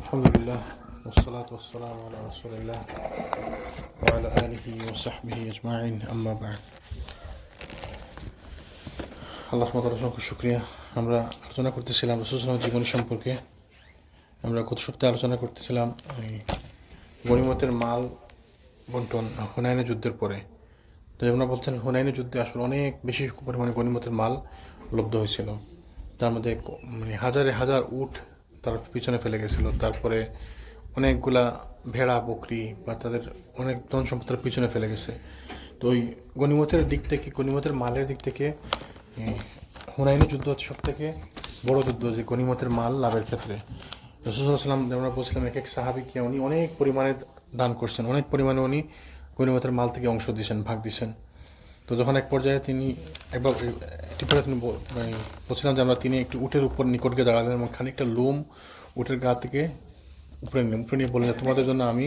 Alhamdulillah, wassalatu wassalamu ala rasulillah wa ala alihi wa sahbihi ajma'in, amma ba'd. আল্লাহ সুবহানাহু ওয়া তাআলার অসংখ্য শুকরিয়া। আমরা আলোচনা করতেছিলাম রাসূল সাল্লাল্লাহু আলাইহি ওয়াসাল্লামের জীবনী সম্পর্কে। আমরা গত সপ্তাহে আলোচনা করতেছিলাম গনিমতের মাল বন্টন হুনাইনের যুদ্ধের পরে। তো আমরা বলছেন হুনাইনের যুদ্ধে আসলে অনেক বেশি পরিমাণে গনিমতের মাল লব্ধ হয়েছিল। তার মধ্যে হাজারে হাজার উট তার পিছনে ফেলে গেছিল। তারপরে অনেকগুলা ভেড়া বকরি বা তাদের অনেক ধন সম্পদের পিছনে ফেলে গেছে। তো ওই গনিমতের দিক থেকে, গনিমতের মালের দিক থেকে হুনাইনের যুদ্ধ হচ্ছে সব থেকে বড় যুদ্ধ, যে গনিমতের মাল লাভের ক্ষেত্রে। রাসূল সাল্লাল্লাহু আলাইহি ওয়াসাল্লাম আমরা বলছিলাম এক এক সাহাবীকে উনি অনেক পরিমাণে দান করছেন, অনেক পরিমাণে উনি গনিমতের মাল থেকে অংশ দিয়েছেন, ভাগ দিয়েছেন। তো যখন এক পর্যায়ে তিনি একবার একটি পরে তিনি বলছিলাম যে তিনি একটি উটের উপর নিকট গিয়ে দাঁড়ালেন এবং খানিকটা লোম উটের গা থেকে উপরে নিয়ে বললেন, তোমাদের জন্য আমি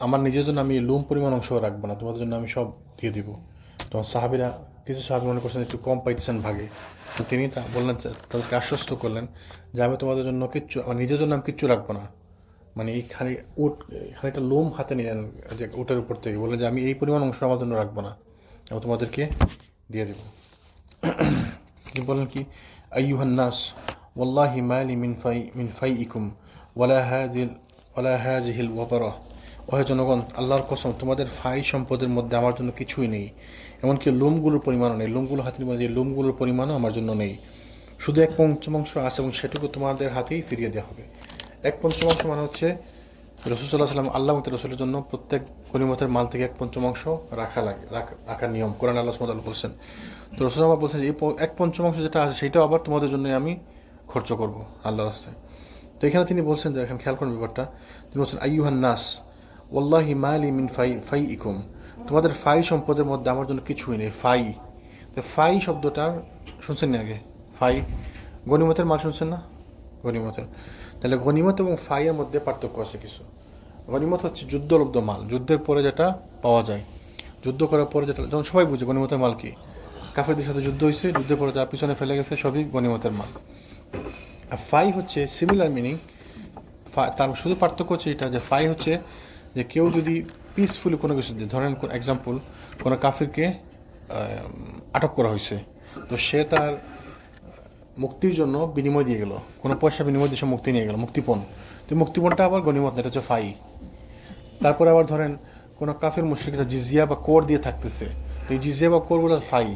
আমার নিজের জন্য আমি লোম পরিমাণ অংশ রাখবো না, তোমাদের জন্য আমি সব দিয়ে দিব। তখন সাহাবীরা, কিছু সাহাবী মনে করছেন একটু কম পাইতেছেন ভাগে। তো তিনি বললেন, তাদেরকে আশ্বস্ত করলেন যে আমি তোমাদের জন্য কিচ্ছু, আমার নিজের জন্য আমি কিচ্ছু রাখবো না। মানে এই খানিকটা লোম হাতে নিলেন যে উটের উপর থেকে, বললেন যে আমি এই পরিমাণ অংশ আমার জন্য রাখবো না, আমি তোমাদেরকে দিয়ে দেব। তিনি বলেন কি, আইয়ুহান নাস ওয়াল্লাহি মালি মিন ফাইইকুম ওয়ালা হাযিহিল ওয়াবারা। ওহে জনগণ, আল্লাহর কসম, তোমাদের ফাই সম্পদের মধ্যে আমার জন্য কিছুই নেই, এমনকি লোমগুলোর পরিমাণও নেই। লোমগুলো হাতে নিয়ে যে লোমগুলোর পরিমাণও আমার জন্য নেই। শুধু এক পঞ্চমাংশ আছে এবং সেটুকু তোমাদের হাতেই ফিরিয়ে দেওয়া হবে। এক পঞ্চমাংশ মানে হচ্ছে রাসূল সাল্লাল্লাহু আলাইহি ওয়াসাল্লাম আল্লাহ এবং রাসূলের জন্য প্রত্যেক গনিমতের মাল থেকে এক পঞ্চমাংশ রাখার নিয়ম কোরআন আল্লাহ সুবহানাহু ওয়া তাআলা বলছেন। তো রাসূল আমার বলছেন এই এক পঞ্চমাংশ যেটা আছে সেটাও আবার তোমাদের জন্য আমি খরচ করব আল্লাহর রাস্তায়। তো এখানে তিনি বলছেন যে, এখন খেয়াল করেন ব্যাপারটা, তিনি বলছেন আইয়ুহান নাস ওয়াল্লাহি মালি মিন ফাইইকুম, তোমাদের ফাই সম্পদের মধ্যে আমার জন্য কিছুই নেই। ফাই, তো ফাই শব্দটার শুনছেন না আগে? ফাই গনিমতের মাল শুনছেন না? গনিমতের, তাহলে গনিমত এবং ফাইয়ের মধ্যে পার্থক্য আছে কিছু। গনিমত হচ্ছে যুদ্ধলব্ধ মাল, যুদ্ধের পরে যেটা পাওয়া যায়, যুদ্ধ করার পরে যেটা, যেমন সবাই বুঝে গনিমতের মাল কি, কাফেরদের সাথে যুদ্ধ হয়েছে, যুদ্ধের পরে যা পিছনে ফেলে গেছে সবই গনিমতের মাল। আর ফাই হচ্ছে সিমিলার মিনিং, তার শুধু পার্থক্য হচ্ছে এটা যে ফাই হচ্ছে যে কেউ যদি পিসফুলি কোনো কিছু দিয়ে, ধরেন এক্সাম্পল, কোনো কাফিরকে আটক করা হয়েছে, তো সে তার মুক্তির জন্য বিনিময় দিয়ে গেল, কোনো পয়সা বিনিময় দিয়ে সে মুক্তি নিয়ে গেল, মুক্তিপণ। তো মুক্তিপণটা আবার গনিমত না, এটা হচ্ছে ফাই। তারপরে আবার ধরেন কোনো কাফের মুশরিকরা জিজিয়া বা কোর দিয়ে থাকতেছে, তো এই জিজিয়া বা কোরগুলো ফাই,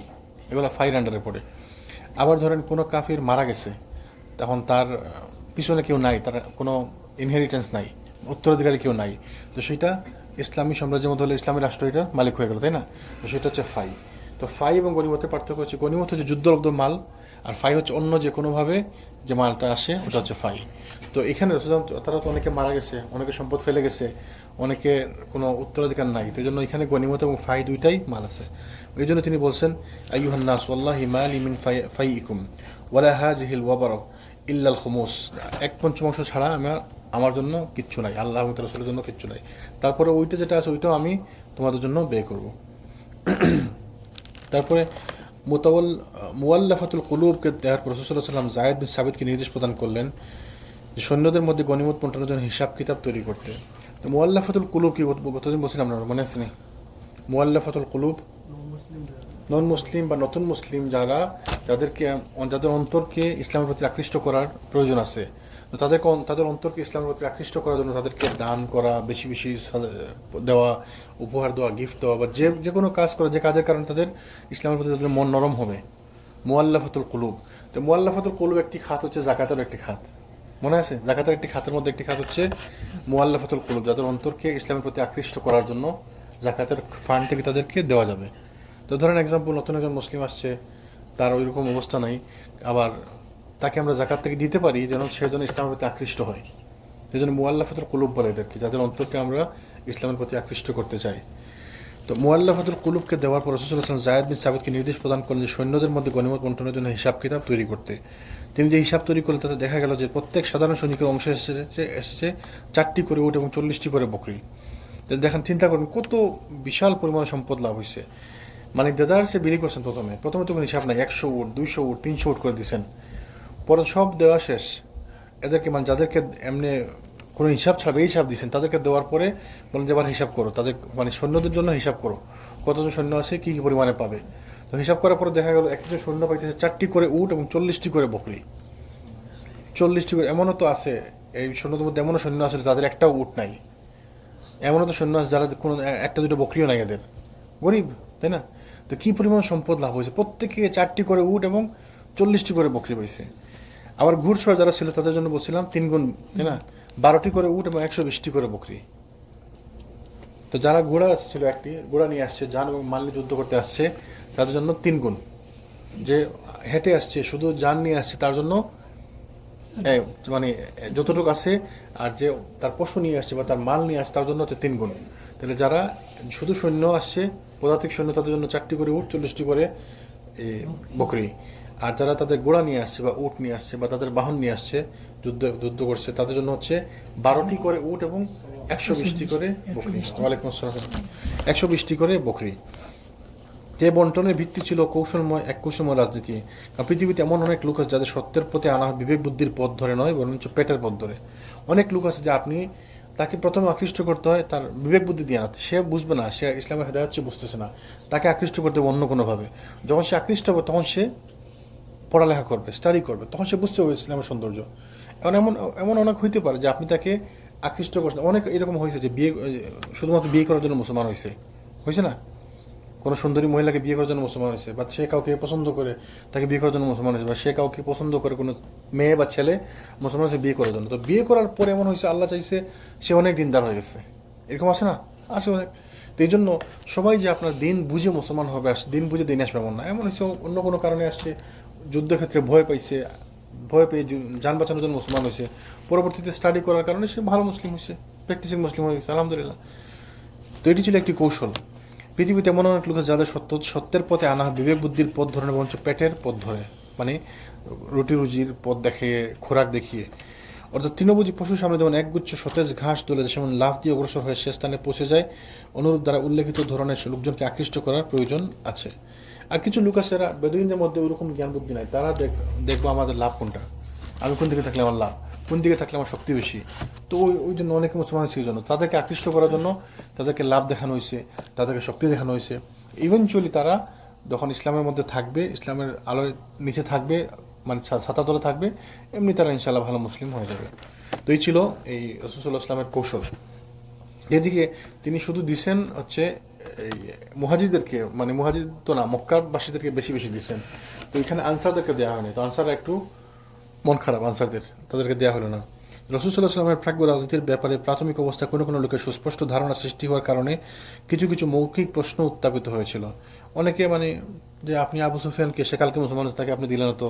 এগুলো ফাইর আন্ডারে পড়ে। আবার ধরেন কোনো কাফির মারা গেছে, তখন তার পিছনে কেউ নাই, তার কোনো ইনহেরিটেন্স নাই, উত্তরাধিকারী কেউ নাই, তো সেটা ইসলামী সাম্রাজ্যের মধ্যে হলে ইসলামী রাষ্ট্র এটা মালিক হয়ে গেল, তাই না? তো সেটা হচ্ছে ফাই। তো ফাই এবং গনিমতের পার্থক্য হচ্ছে, গনিমত হচ্ছে যুদ্ধলব্ধ মাল, আর ফাই হচ্ছে অন্য যে কোনোভাবে যে মালটা আসে, ওটা হচ্ছে ফাই। তো এখানে তারা তো অনেকে মারা গেছে, অনেকে সম্পদ ফেলে গেছে, অনেকে কোনো উত্তরাধিকার নাই, তো এই জন্য এখানে গনিমত এবং ফাই দুইটাই মাল আছে। এই জন্য তিনি বলছেন আইয়ুহান নাস ওয়াল্লাহি মালি মিন ফাইইকুম ওয়ালা হাযিহিল ওয়াবারা ইল্লাল খুমুস, এক পঞ্চমাংশ ছাড়া আমার জন্য কিচ্ছু নাই, আল্লাহ এবং তার রাসূলের জন্য কিচ্ছু নাই। তারপরে ওইটা যেটা আছে ওইটাও আমি তোমাদের জন্য ব্যয় করব। তারপরে মুআল্লাফাতুল কুলুবকে দেওয়ার পর রাসূল সাল্লাল্লাহু আলাইহি ওয়াসাল্লাম যায়েদ বিন সাবিতকে নির্দেশ প্রদান করলেন যে সৈন্যদের মধ্যে গনিমত বণ্টনের জন্য হিসাব কিতাব তৈরি করতে। তো মুআল্লাফাতুল কুলুব কি গতদিন বলছিলাম, আপনার মনে আছে? মুআল্লাফাতুল কুলুব নন মুসলিম বা নতুন মুসলিম যাদের অন্তরকে ইসলামের প্রতি আকৃষ্ট করার প্রয়োজন আছে, তো তাদের অন্তরকে ইসলামের প্রতি আকৃষ্ট করার জন্য তাদেরকে দান করা, বেশি বেশি দেওয়া, উপহার দেওয়া, গিফট দেওয়া, বা যে কোনো কাজ করা, যে কাজের কারণে তাদের ইসলামের প্রতি তাদের মন নরম হবে, মুআল্লাফাতুল কুলুব। তো মুআল্লাফাতুল কুলুব একটি খাত হচ্ছে যাকাতের একটি খাত, মনে আছে? জাকাতের একটি খাতের মধ্যে একটি খাত হচ্ছে মুআল্লাফাতুল কুলুব, যাদের অন্তরকে ইসলামের প্রতি আকৃষ্ট করার জন্য জাকাতের ফান্ড থেকে তাদেরকে দেওয়া যাবে। তো ধরেন এক্সাম্পল, নতুন একজন মুসলিম আসছে, তার ওইরকম অবস্থা নাই, আবার তাকে আমরা জাকাত থেকে দিতে পারি যেন সে যেন ইসলামের প্রতি আকৃষ্ট হয়। সেই জন্য মুআল্লাফাতুল কুলুব বলে এদেরকে, যাদের অন্তরকে আমরা ইসলামের প্রতি আকৃষ্ট করতে চাই। তো মুআল্লাফাতুল কুলুবকে দেওয়ার পর রাসূল সাল্লাল্লাহু আলাইহি ওয়াসাল্লাম যায়েদ বিন সাবিতকে নির্দেশ প্রদান করলেন যে সৈন্যদের মধ্যে গনিমত বণ্টনের জন্য হিসাব কিতাব তৈরি করতে। তিনি যে হিসাব তৈরি করলেন তাতে দেখা গেল যে প্রত্যেক সাধারণ সৈনিকের অংশে এসেছে 4টি করে উট এবং 40টি করে বকরি। দেখেন, চিন্তা করেন কত বিশাল পরিমাণ সম্পদ লাভ হয়েছে। মানে দেদার সে বিলি করছেন, প্রথমে তো কোনো হিসাব নাই, 100 উট, 200 উট, 300 উট করে দিচ্ছেন, পরে সব দেওয়া শেষ। এদেরকে মানে যাদেরকে এমনি কোনো হিসাব ছাড়া এই হিসাব দিয়েছেন, তাদেরকে দেওয়ার পরে বলেন যে আবার হিসাব করো, তাদের মানে সৈন্যদের জন্য হিসাব করো কতজন সৈন্য আছে, কী কী পরিমাণে পাবে। তো হিসাব করার পরে দেখা গেল এক একজন সৈন্য পাইতেছে 4টি করে উট এবং 40টি করে বকরি। 40টি করে, এমনও তো আছে এই সৈন্যদের মধ্যে এমনও সৈন্য আছে তাদের একটাও উট নাই, এমনও তো সৈন্য আছে যারা কোনো একটা দুটো বকরিও নাই, এদের গরিব, তাই না? তো কী পরিমাণ সম্পদ লাভ হয়েছে, প্রত্যেকে 4টি করে উট এবং 40টি করে বকরি পাইছে। আবার ঘুরসর যারা ছিল তাদের জন্য বলছিলাম 3 গুণ, তাই না, 12টি করে উট এবং 120টি করে বকরি। তো যারা ঘোড়া ছিল, একটি ঘোড়া নিয়ে আসছে, যান এবং মাল নিয়ে যুদ্ধ করতে আসছে, তাদের জন্য 3 গুণ। যে হেঁটে আসছে শুধু যান নিয়ে আসছে তার জন্য মানে যতটুকু আছে, আর যে তার পশু নিয়ে আসছে বা তার মাল নিয়ে আসছে তার জন্য হচ্ছে 3 গুণ। তাহলে যারা শুধু সৈন্য আসছে, পদাতিক সৈন্য, তাদের জন্য 4টি করে উট, 40টি করে বকরি। আর যারা তাদের ঘোড়া নিয়ে আসছে বা উট নিয়ে আসছে বা তাদের বাহন নিয়ে আসছে, যুদ্ধ করছে, তাদের জন্য হচ্ছে 12টি করে উট এবং 120টি করে বকরি। ওয়ালাইকুম আসসালাম। 120টি করে বকরি। যে বন্টনের ভিত্তি ছিল কৌশলময় রাজনীতি। কারণ পৃথিবীতে এমন অনেক লোক আছে যাদের সত্যের প্রতি আনা বিবেক বুদ্ধির পথ ধরে নয়, বরঞ্চ পেটের পথ ধরে। অনেক লোক আছে যে আপনি তাকে প্রথমে আকৃষ্ট করতে হয় তার বিবেক বুদ্ধি দিয়ে আনাতে, সে বুঝবে না, সে ইসলামের হেদায়েত সে বুঝতেছে না, তাকে আকৃষ্ট করতে হবে অন্য কোনোভাবে। যখন সে আকৃষ্ট হবে তখন সে পড়ালেখা করবে, স্টাডি করবে, তখন সে বুঝতে পারবে ইসলামের সৌন্দর্য। এমন এমন এমন অনেক হইতে পারে যে আপনি তাকে আকৃষ্ট করছেন। অনেক এরকম হয়েছে যে শুধুমাত্র বিয়ে করার জন্য মুসলমান হয়েছে না, কোনো সুন্দরী মহিলাকে বিয়ে করার জন্য মুসলমান হয়েছে, বা সে কাউকে পছন্দ করে তাকে বিয়ে করার জন্য মুসলমান হয়েছে, বা সে কাউকে পছন্দ করে কোনো মেয়ে বা ছেলে মুসলমান হয়েছে বিয়ে করার জন্য। তো বিয়ে করার পরে এমন হয়েছে আল্লাহ চাইছে সে অনেক দিনদার হয়ে গেছে, এরকম আছে না, আছে অনেক। তো এই জন্য সবাই যে আপনার দিন বুঝে মুসলমান হবে, দিন বুঝে দিন আসবে এমন না। এমন হচ্ছে অন্য কোনো কারণে আসছে, যুদ্ধক্ষেত্রে ভয় পাইছে, ভয় পেয়ে যান বাঁচানোর জন্য মুসলমান হয়েছে, পরবর্তীতে স্টাডি করার কারণে সে ভালো মুসলিম হয়েছে, প্র্যাকটিসিং মুসলিম হয়ে গেছে, আলহামদুলিল্লাহ। তো এটি ছিল একটি কৌশল। পৃথিবীতে এমন অনেক লোক আছে যাদের সত্যের পথে আনা বিবেক বুদ্ধির পথ ধরে বরঞ্চ পেটের পথ ধরে, মানে রুটি রুজির পথ দেখিয়ে, খোরাক দেখিয়ে। অর্থাৎ তৃণভোজী পশুর সামনে যেমন একগুচ্ছ সতেজ ঘাস তোলে যেমন লাফ দিয়ে অগ্রসর হয়ে সে স্থানে পৌঁছে যায়, অনুরূপ দ্বারা উল্লেখিত ধরনের লোকজনকে আকৃষ্ট করার প্রয়োজন আছে। আর কিছু লোক আছে যারা বেদুইনদের মধ্যে ওরকম জ্ঞান বুদ্ধি নাই, তারা দেখবো আমাদের লাভ কোনটা, আমি কোন দিকে থাকলে আমার লাভ, কোন দিকে থাকলে আমার শক্তি বেশি। তো ওই জন্য অনেকে মুসলমান সেই জন্য তাদেরকে আকৃষ্ট করার জন্য তাদেরকে লাভ দেখানো হয়েছে, তাদেরকে শক্তি দেখানো হয়েছে। ইভেনচুয়ালি তারা যখন ইসলামের মধ্যে থাকবে, ইসলামের আলোয় নিচে থাকবে, মানে ছাতা তলে থাকবে, এমনি তারা ইনশাআল্লাহ ভালো মুসলিম হয়ে যাবে। তো এই ছিল এই রাসূলুল্লাহ ইসলামের কৌশল। এদিকে তিনি শুধু দিছেন হচ্ছে এই মুহাজিরদেরকে, মানে মুহাজির তো না, মক্কাবাসীদেরকে বেশি বেশি দিচ্ছেন। তো এখানে আনসারদেরকে দেওয়া হয়নি, তো আনসাররা একটু মন খারাপ, আনসারদের, তাদেরকে দেওয়া হলো না। রাসূল সাল্লাল্লাহু আলাইহি ওয়াসাল্লামের প্রাজ্ঞ রাজনীতির ব্যাপারে প্রাথমিক অবস্থায় কোনো কোনো লোকের সুস্পষ্ট ধারণা সৃষ্টি হওয়ার কারণে কিছু কিছু মৌখিক প্রশ্ন উত্থাপিত হয়েছিল। অনেকে মানে যে আপনি আবু সুফিয়ানকে সেকালকে মুসলমান হয়েছে, তাকে আপনি দিলেন তো,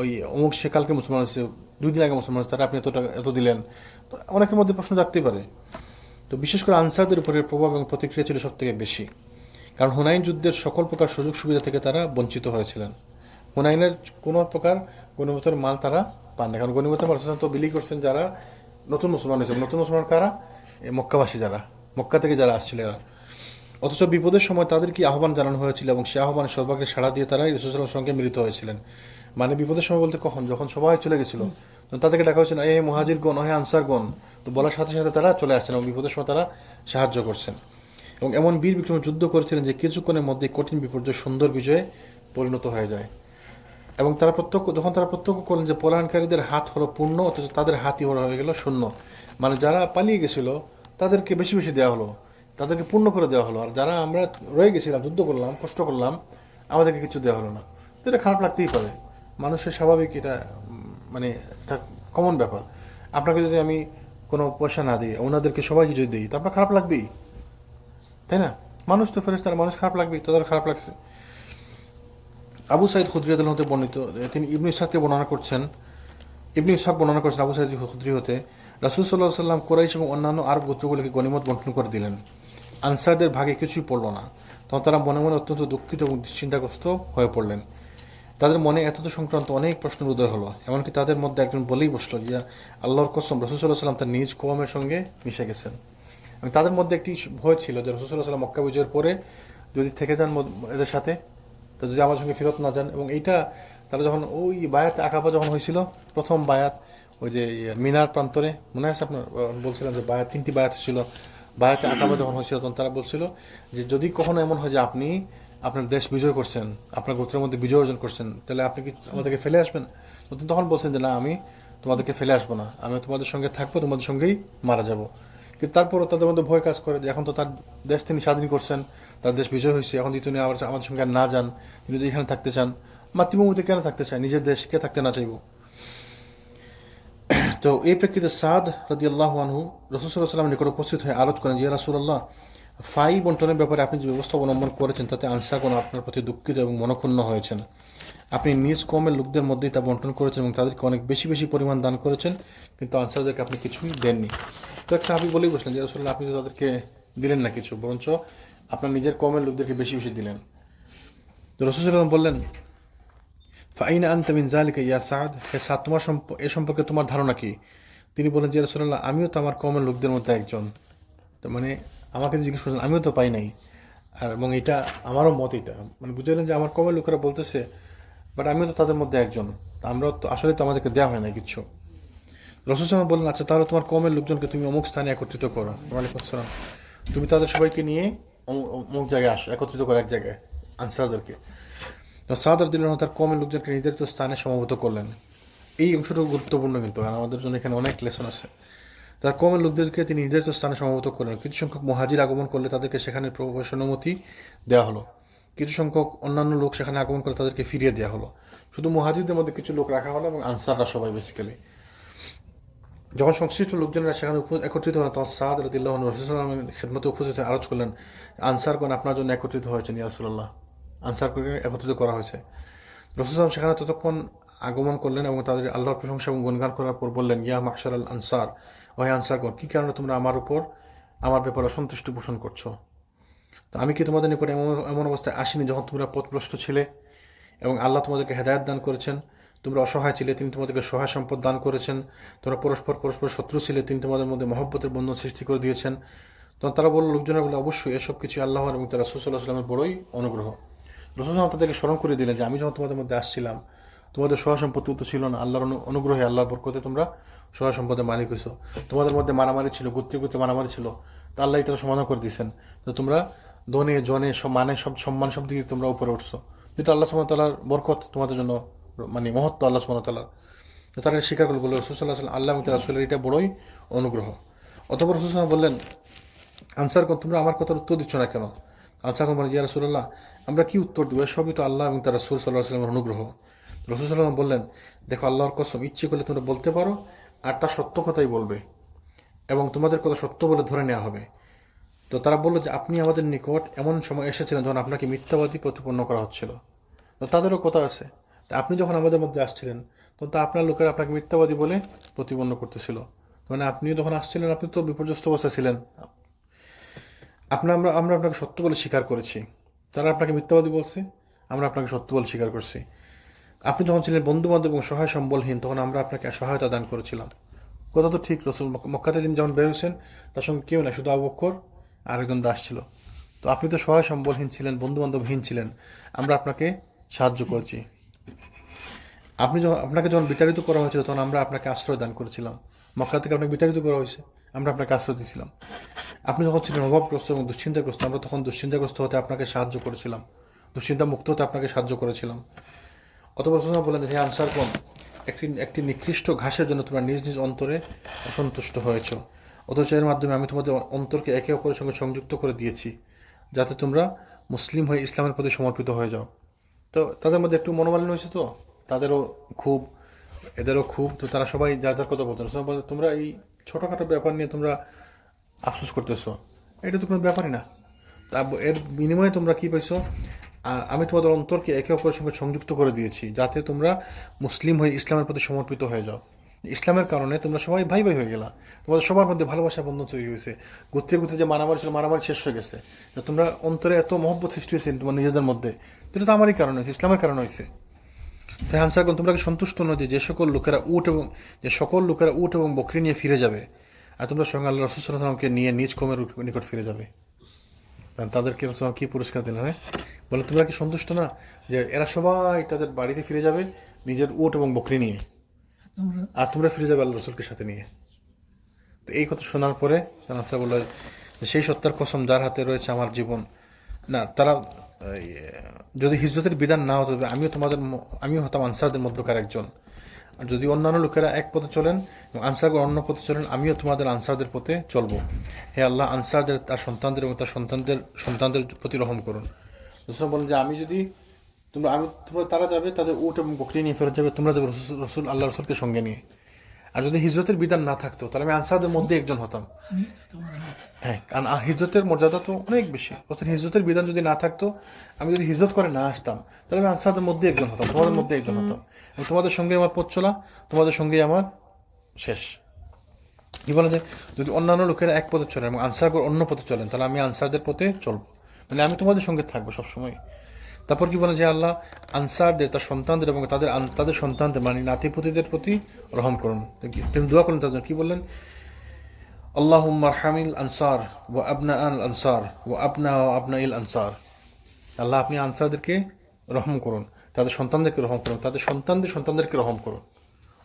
ওই অমুক সেকালকে মুসলমান হয়েছে, 2 দিন আগে মুসলমান হয়েছে, তারা আপনি এত দিলেন। তো অনেকের মধ্যে প্রশ্ন জাগতেই পারে। তো বিশেষ করে আনসারদের উপরে প্রভাব এবং প্রতিক্রিয়া ছিল সবথেকে বেশি, কারণ হুনাইন যুদ্ধের সকল প্রকার সুযোগ সুবিধা থেকে তারা বঞ্চিত হয়েছিলেন। হুনাইনের কোনো প্রকার গনিমতের মাল তারা পান না, কারণ গনিমতের মাল তো বিলি করছেন যারা নতুন মুসলমান হয়েছে। নতুন মুসলমান কারা? মক্কাবাসী, যারা মক্কা থেকে যারা আসছিল এরা। অথচ বিপদের সময় তাদেরকে আহ্বান জানানো হয়েছিল এবং সে আহ্বানের সৌভাগ্যে সাড়া দিয়ে তারাই রাসূল সাল্লাল্লাহু আলাইহি ওয়াসাল্লামের সঙ্গে মিলিত হয়েছিলেন। মানে বিপদের সময় বলতে কখন? যখন সবাই চলে গেছিল, তাদেরকে ডাকা হয়েছিল এ মুহাজিরগণ, হে আনসারগণ। তো বলার সাথে সাথে তারা চলে আসছেন এবং বিপদের সময় তারা সাহায্য করছেন এবং এমন বীর বিক্রমে যুদ্ধ করেছিলেন যে কিছুক্ষণের মধ্যে কঠিন বিপর্যয় সুন্দর বিজয়ে পরিণত হয়ে যায়। এবং যখন তারা প্রত্যক্ষ করলেন যে পলায়নকারীদের হাত হলো পূর্ণ, অথচ তাদের হাতই হয়ে গেল শূন্য। মানে যারা পালিয়ে গেছিল তাদেরকে বেশি বেশি দেওয়া হলো, তাদেরকে পূর্ণ করে দেওয়া হলো, আর যারা আমরা রয়ে গেছিলাম, যুদ্ধ করলাম, কষ্ট করলাম, আমাদেরকে কিছু দেওয়া হলো না। তো এটা খারাপ লাগতেই পারে, মানুষের স্বাভাবিক, এটা মানে এটা কমন ব্যাপার। আপনাকে যদি আমি কোনো পয়সা না দিই, ওনাদেরকে সবাইকে যদি দিই, তো আপনার খারাপ লাগবেই, তাই না? মানুষ তো ফেরেশতা, মানুষ খারাপ লাগবেই, তাদের খারাপ লাগছে। আবু সাঈদ খুদরি রাদিয়াল্লাহু আনহু বর্ণিত, তিনি ইবনে ইসহাক বর্ণনা করছেন আবু সাঈদ খুদরি হতে, রাসূল সাল্লাল্লাহু আলাইহি ওয়াসাল্লাম কুরাইশ এবং অন্যান্য আরব গোত্রগুলোকে গনিমত বণ্টন করে দিলেন। আনসারদের ভাগে কিছুই পড়ল না। তখন তারা মনে মনে অত্যন্ত দুঃখিত এবং চিন্তাগ্রস্ত হয়ে পড়লেন। তাদের মনে এতদ সংক্রান্ত অনেক প্রশ্নের উদয় হলো। এমনকি তাদের মধ্যে একজন বলেই বসলো যে আল্লাহর কসম, রাসূল সাল্লাল্লাহু আলাইহি ওয়াসাল্লাম তার নিজ কওমের সঙ্গে মিশে গেছেন। এবং তাদের মধ্যে একটি ভয় ছিল যে রাসূল সাল্লাল্লাহু আলাইহি ওয়াসাল্লাম মক্কা বিজয়ের পরে যদি থেকে যান এদের সাথে, তো যদি আমার সঙ্গে ফেরত না যান। এবং এইটা তারা যখন ওই বায়াত আকাবা যখন হয়েছিল, প্রথম বায়াত, ওই যে মিনার প্রান্তরে মনে আছে আপনার, বলছিলাম যে বায়াত 3টি বায়াত ছিল, বায়াতে আকাবা যখন হয়েছিল তখন তারা বলছিল যে যদি কখনো এমন হয় যে আপনি আপনার দেশ বিজয় করছেন, আপনার গোত্রের মধ্যে বিজয় অর্জন করছেন, তাহলে আপনি কি আমাদেরকে ফেলে আসবেন? তো তিনি তখন বলছেন যে না, আমি তোমাদেরকে ফেলে আসবো না, আমি তোমাদের সঙ্গে থাকবো, তোমাদের সঙ্গেই মারা যাব। কিন্তু তারপরও তাদের মধ্যে ভয় কাজ করে যে এখন তো তার দেশ তিনি স্বাধীন করছেন, তার দেশ বিজয় হয়েছে, এখন যদি তিনি আবার আমাদের সঙ্গে আর না যান, তিনি যদি এখানে থাকতে চান, মাতৃভূমিতে কেন থাকতে চায়, নিজের দেশ কে থাকতে না চাইব? তো এই প্রেক্ষিতে সাদ রাদিয়াল্লাহু আনহু রাসূল সাল্লাল্লাহু আলাইহি ওয়াসাল্লামের নিকট উপস্থিত হয়ে আরজ করেন, ইয়া রাসূলুল্লাহ, ফাই বন্টনের ব্যাপারে আপনি যে ব্যবস্থা অবলম্বন করেছেন তাতে আনসারগণ আপনার প্রতি দুঃখিত এবং মনক্ষুণ্ণ হয়েছেন। আপনি নিজ কওমের লোকদের মধ্যেই তা বন্টন করেছেন এবং তাদেরকে অনেক বেশি বেশি পরিমাণ দান করেছেন, কিন্তু আনসারদেরকে আপনি কিছুই দেননি। তো এক সাহাবী বলেই বসলেন যে রাসূলুল্লাহ, আপনি তো তাদেরকে দিলেন না কিছু, বরঞ্চ আপনার নিজের কওমের লোকদেরকে বেশি বেশি দিলেন। তো রাসূল সাল্লাল্লাহু আলাইহি ওয়াসাল্লাম বললেন, ফাইনা আনতা মিন যালিকা ইয়া সাদ, হে সাদ, তোমার এ সম্পর্কে তোমার ধারণা কি? তিনি বলেন যে রাসূলুল্লাহ, আমিও তো আমার কওমের লোকদের মধ্যে একজন। তো মানে আমাকে জিজ্ঞেস করছেন, আমিও তো পাই নাই, আর এবং এটা আমারও মত, এটা মানে বুঝে গেলেন যে আমার কওমের লোকেরা বলতেছে, বাট আমিও তো তাদের মধ্যে একজন, তা আমরা তো আসলে তো আমাদেরকে দেওয়া হয় না কিছু। রাসূল সাল্লাল্লাহু বললেন, আচ্ছা তাহলে তোমার কওমের লোকজনকে তুমি অমুক স্থানে একত্রিত করো। ওয়ালাইকুম আসসালাম। তুমি তাদের সবাইকে নিয়ে অমুক জায়গায় আসো, একত্রিত করো এক জায়গায় আনসারদেরকে। তো সাদ রাদিয়াল্লাহু আনহু তার কওমের লোকজনকে নির্ধারিত স্থানে সমবেত করলেন। এই অংশটুকু গুরুত্বপূর্ণ কিন্তু, কারণ আমাদের জন্য এখানে অনেক লেসন আছে। তার কওমের লোকদেরকে তিনি নির্ধারিত স্থানে সমবেত করলেন। কিছু সংখ্যক মুহাজির আগমন করলে তাদেরকে সেখানে প্রবেশের অনুমতি দেওয়া হলো। কিছু সংখ্যক অন্যান্য লোক সেখানে আগমন করে তাদেরকে ফিরিয়ে দেওয়া হলো। শুধু মুহাজিরদের মধ্যে কিছু লোক রাখা হলো এবং আনসাররা সবাই বেসিক্যালি। যখন সংশ্লিষ্ট লোকজনেরা সেখানে একত্রিত হলেন, তখন সাদ রাদিয়াল্লাহু আনহু রাসূলুল্লাহ সাল্লাল্লাহু আলাইহি ওয়াসাল্লামের খেদমতে উপস্থিত হয়ে আরজ করলেন, আনসারগণ আপনার জন্য একত্রিত হয়েছেন ইয়া রাসূলুল্লাহ, আনসারগণকে একত্রিত করা হয়েছে। রাসূল সাল্লাল্লাহু সেখানে ততক্ষণ আগমন করলেন এবং তাদের আল্লাহর প্রশংসা এবং গুণগান করার পর বললেন, ইয়া মাহশারাল আনসার, ওহে আনসারগণ, কি কারণে তোমরা আমার ব্যাপারে অসন্তুষ্টি পোষণ করছো? তো আমি কি তোমাদের নিকট এমন এমন অবস্থায় আসিনি যখন তোমরা পথভ্রষ্ট ছিলে এবং আল্লাহ তোমাদেরকে হেদায়েত দান করেছেন? তোমরা অসহায় ছিলে, তিনি তোমাদেরকে সহায় সম্পদ দান করেছেন। তোমরা পরস্পর শত্রু ছিলে, তিনি তোমাদের মধ্যে মহব্বতের বন্ধন সৃষ্টি করে দিয়েছেন। তখন তারা বলল, লোকজনের বলে, অবশ্যই এসব কিছু আল্লাহর এবং তার রাসূল সাল্লাল্লাহু আলাইহি ওয়াসাল্লামের বড়ই অনুগ্রহ। রাসূল সাল্লাল্লাহু তাদেরকে স্মরণ করে দিলেন যে আমি যখন তোমাদের মধ্যে আসছিলাম, তোমাদের সহায় সম্পত্তি তো ছিল না, আল্লাহর অনুগ্রহে, আল্লাহর বরকতে তোমরা সহায় সম্পদের মালিক হয়েছো। তোমাদের মধ্যে মারামারি ছিল, গোত্রে গোত্রে মারামারি ছিল, তো আল্লাহ এটা সমাধান করে দিয়েছেন। তো তোমরা ধনে জনে সব মানে সব সম্মান সব দিকে তোমরা উপরে উঠছো, যেটা আল্লাহ সুবহানাহু ওয়া তাআলার বরকত তোমাদের জন্য, মানে মহত্ব আল্লাহ সুবহানাহু ওয়া তাআলার। তো তারা স্বীকার করে বলল, রাসূল সাল্লাল্লাহু আলাইহি ওয়াসাল্লাম, আল্লাহ এবং তার রাসূলের এটা বড়ই অনুগ্রহ। অতঃপর রাসূল সাল্লাল্লাহু আলাইহি ওয়াসাল্লাম বললেন, আনসারগণ, তোমরা আমার কথার উত্তর দিচ্ছ না কেন? আনসারগণ বলেন, ইয়া রাসূলুল্লাহ, আমরা কি উত্তর দেব? সবই তো আল্লাহ এবং তার রাসূল সাল্লাল্লাহু আলাইহি ওয়াসাল্লামের অনুগ্রহ। রাসূল সাল্লাল্লাহু আলাইহি ওয়াসাল্লাম বললেন, দেখো, আল্লাহর কসম, ইচ্ছে করলে তোমরা বলতে পারো আর তা সত্য কথাই বলবে এবং তোমাদের কথা সত্য বলে ধরে নেওয়া হবে। তো তারা বলল যে আপনি আমাদের নিকট এমন সময় এসেছিলেন যখন আপনাকে মিথ্যাবাদী প্রতিপন্ন করা হচ্ছিল। তো তাদেরও কথা আছে, তা আপনি যখন আমাদের মধ্যে আসছিলেন তখন তো আপনার লোকেরা আপনাকে মিথ্যাবাদী বলে প্রতিপন্ন করতেছিল। মানে আপনিও যখন আসছিলেন আপনি তো বিপর্যস্ত অবস্থায় ছিলেন, আমরা আপনাকে সত্য বলে স্বীকার করেছি। তারা আপনাকে মিথ্যাবাদী বলছে, আমরা আপনাকে সত্য বলে স্বীকার করছি। আপনি যখন ছিলেন বন্ধু বান্ধব এবং সহায় সম্বলহীন, তখন আমরা আপনাকে সহায়তা দান করেছিলাম। কথা তো ঠিক। রাসূল মক্কাতে তিনি যখন বের হয়েছেন, তার সঙ্গে কেউ না, শুধু আবু বকর আর একজন দাস ছিল। তো আপনি তো সহায় সম্বলহীন ছিলেন, বন্ধু বান্ধবহীন ছিলেন, আমরা আপনাকে সাহায্য করেছি। আপনাকে যখন বিতাড়িত করা হয়েছিল তখন আমরা আপনাকে আশ্রয় দান করেছিলাম। মক্কা থেকে আপনাকে বিতাড়িত করা হয়েছে, আমরা আপনাকে আশ্রয় দিয়েছিলাম। আপনি যখন ছিলেন অভাবগ্রস্ত এবং দুশ্চিন্তাগ্রস্ত, আমরা তখন দুশ্চিন্তাগ্রস্ত হতে আপনাকে সাহায্য করেছিলাম, দুশ্চিন্তা মুক্ত হতে আপনাকে সাহায্য করেছিলাম। অতঃপর রাসূল বললেন, হে আনসারগণ, একটি নিকৃষ্ট ঘাসের জন্য তোমরা নিজ নিজ অন্তরে অসন্তুষ্ট হয়েছ, অথচ এর মাধ্যমে আমি তোমাদের অন্তরকে একে অপরের সঙ্গে সংযুক্ত করে দিয়েছি, যাতে তোমরা মুসলিম হয়ে ইসলামের প্রতি সমর্পিত হয়ে যাও। তো তাদের মধ্যে একটু মনোমালিন্য হয়েছে, তো তাদেরও খুব, এদেরও খুব। তো তারা সবাই যার যার কথা বলতো, তোমরা এই ছোটোখাটো ব্যাপার নিয়ে তোমরা আফসোস করতেছো, এটা তো কোনো ব্যাপারই না। তা এর বিনিময়ে তোমরা কি পাইছো? আমি তোমাদের অন্তরকে একে অপরের সঙ্গে সংযুক্ত করে দিয়েছি, যাতে তোমরা মুসলিম হয়ে ইসলামের প্রতি সমর্পিত হয়ে যাও। ইসলামের কারণে তোমরা সবাই ভাই ভাই হয়ে গেলা, তোমাদের সবার মধ্যে ভালোবাসা বন্ধন তৈরি হয়েছে। গোত্রে গোত্রে যে মারামারি ছিল, মারামারি শেষ হয়ে গেছে। তোমরা অন্তরে এত মহব্বত সৃষ্টি হয়েছে তোমার নিজেদের মধ্যে, এটা তো আমারই কারণে হয়েছে, ইসলামের কারণে হয়েছে। তাই আনসারগণ, তোমরা কি সন্তুষ্ট নয় যে সকল লোকেরা উট এবং বকরি নিয়ে ফিরে যাবে, আর তোমরা সঙ্গে আল্লাহ রাসূল সাল্লাল্লাহু আলাইহি ওয়াসাল্লামকে নিয়ে নিজ কওমের নিকট ফিরে যাবে? তাদেরকে রাসূল কি পুরস্কার দিলেন? হ্যাঁ, বলে তোমরা কি সন্তুষ্ট না যে এরা সবাই তাদের বাড়িতে ফিরে যাবে নিজের উট এবং বকরি নিয়ে? আর তোমরা ফিরে যাবে আল্লাহ রসুলকে সাথে নিয়ে। তো এই কথা শোনার পরে আনসার বলল যে সেই সত্তার কসম যার হাতে রয়েছে আমার জীবন, না তারা যদি হিজরতের বিধান না হতো আমিও হতাম আনসারদের মধ্যকার একজন। আর যদি অন্যান্য লোকেরা এক পথে চলেন এবং আনসারগণ অন্য পথে চলেন, আমিও তোমাদের আনসারদের পথে চলবো। হে আল্লাহ, আনসারদের তার সন্তানদের এবং তার সন্তানদের প্রতি রহম করুন। রসুল বলেন যে তোমরা তারা যাবে তাদের উট এবং বকরি নিয়ে ফেরত যাবে, তোমরা যাবে আল্লাহ রসুলকে সঙ্গে নিয়ে। আর যদি হিজরতের বিধান না থাকতো তাহলে আমি আনসারদের মধ্যে একজন হতাম। হ্যাঁ, কারণ হিজরতের মর্যাদা তো অনেক বেশি। অর্থাৎ হিজরতের বিধান যদি না থাকতো, আমি যদি হিজরত করে না আসতাম, তাহলে আমি আনসারদের মধ্যে একজন হতাম, তোমাদের মধ্যে একজন হতাম, এবং তোমাদের সঙ্গে আমার পথ চলা, তোমাদের সঙ্গেই আমার শেষ। কি বলে যে যদি অন্যান্য লোকেরা এক পথে চলেন এবং আনসার অন্য পথে চলেন, তাহলে আমি আনসারদের পথে চলবো, মানে আমি তোমাদের সঙ্গে থাকবো সবসময়। তারপর কি বলে যে আল্লাহ আনসারদের তার সন্তানদের এবং তাদের সন্তানদের মানে নাতিপুতিদের প্রতি রহম করুন। তিনি দোয়া করেন তাদের, কি বললেন? আল্লাহুম্মা আরহামিল আনসার ওয়া আবনা আল আনসার ওয়া আবনা ইল আনসার। আল্লাহ, আপনি আনসারদেরকে রহম করুন, তাদের সন্তানদেরকে রহম করুন, তাদের সন্তানদেরকে রহম করুন।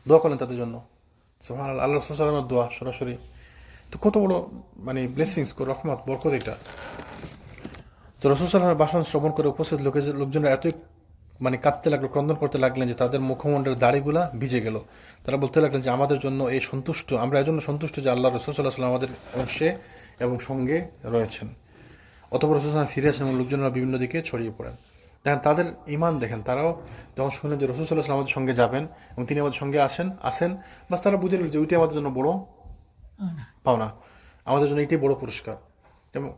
দোয়া করেন তাদের জন্য। সুবহানাল্লাহ, আল্লাহ রাসূল সাল্লাল্লাহু আলাইহি ওয়াসাল্লামের দোয়া সরাসরি। তো কত বড় মানে ব্লেসিংস, রহমত, বরকত এটা। তো রাসূল সাল্লাল্লাহু আলাইহি ওয়াসাল্লামের ভাষণ শ্রবণ করে উপস্থিত লোকজনরা এতই মানে কাঁদতে লাগলো, ক্রন্দন করতে লাগলেন যে তাদের মুখমণ্ডলের দাড়িগুলা ভিজে গেল। তারা বলতে লাগলেন যে আমাদের জন্য আমরা এই জন্য সন্তুষ্ট যে আল্লাহ রাসূল সাল্লাল্লাহু আলাইহি ওয়াসাল্লাম আমাদের অংশে এবং সঙ্গে রয়েছেন। অতঃপর রাসূল সাল্লাল্লাহু আলাইহি ওয়াসাল্লাম ফিরে আসেন এবং লোকজনরা বিভিন্ন দিকে ছড়িয়ে পড়েন। দেখেন তাদের ঈমান, দেখেন তারাও যখন শুনলেন যে রাসূল সাল্লাল্লাহু আলাইহি ওয়াসাল্লাম আমাদের সঙ্গে যাবেন এবং তিনি আমাদের সঙ্গে আসেন, বাস তারা বুঝে নিল যে ওইটাই আমাদের জন্য বড় পাওনা, আমাদের জন্য এটাই বড় পুরস্কার। এবং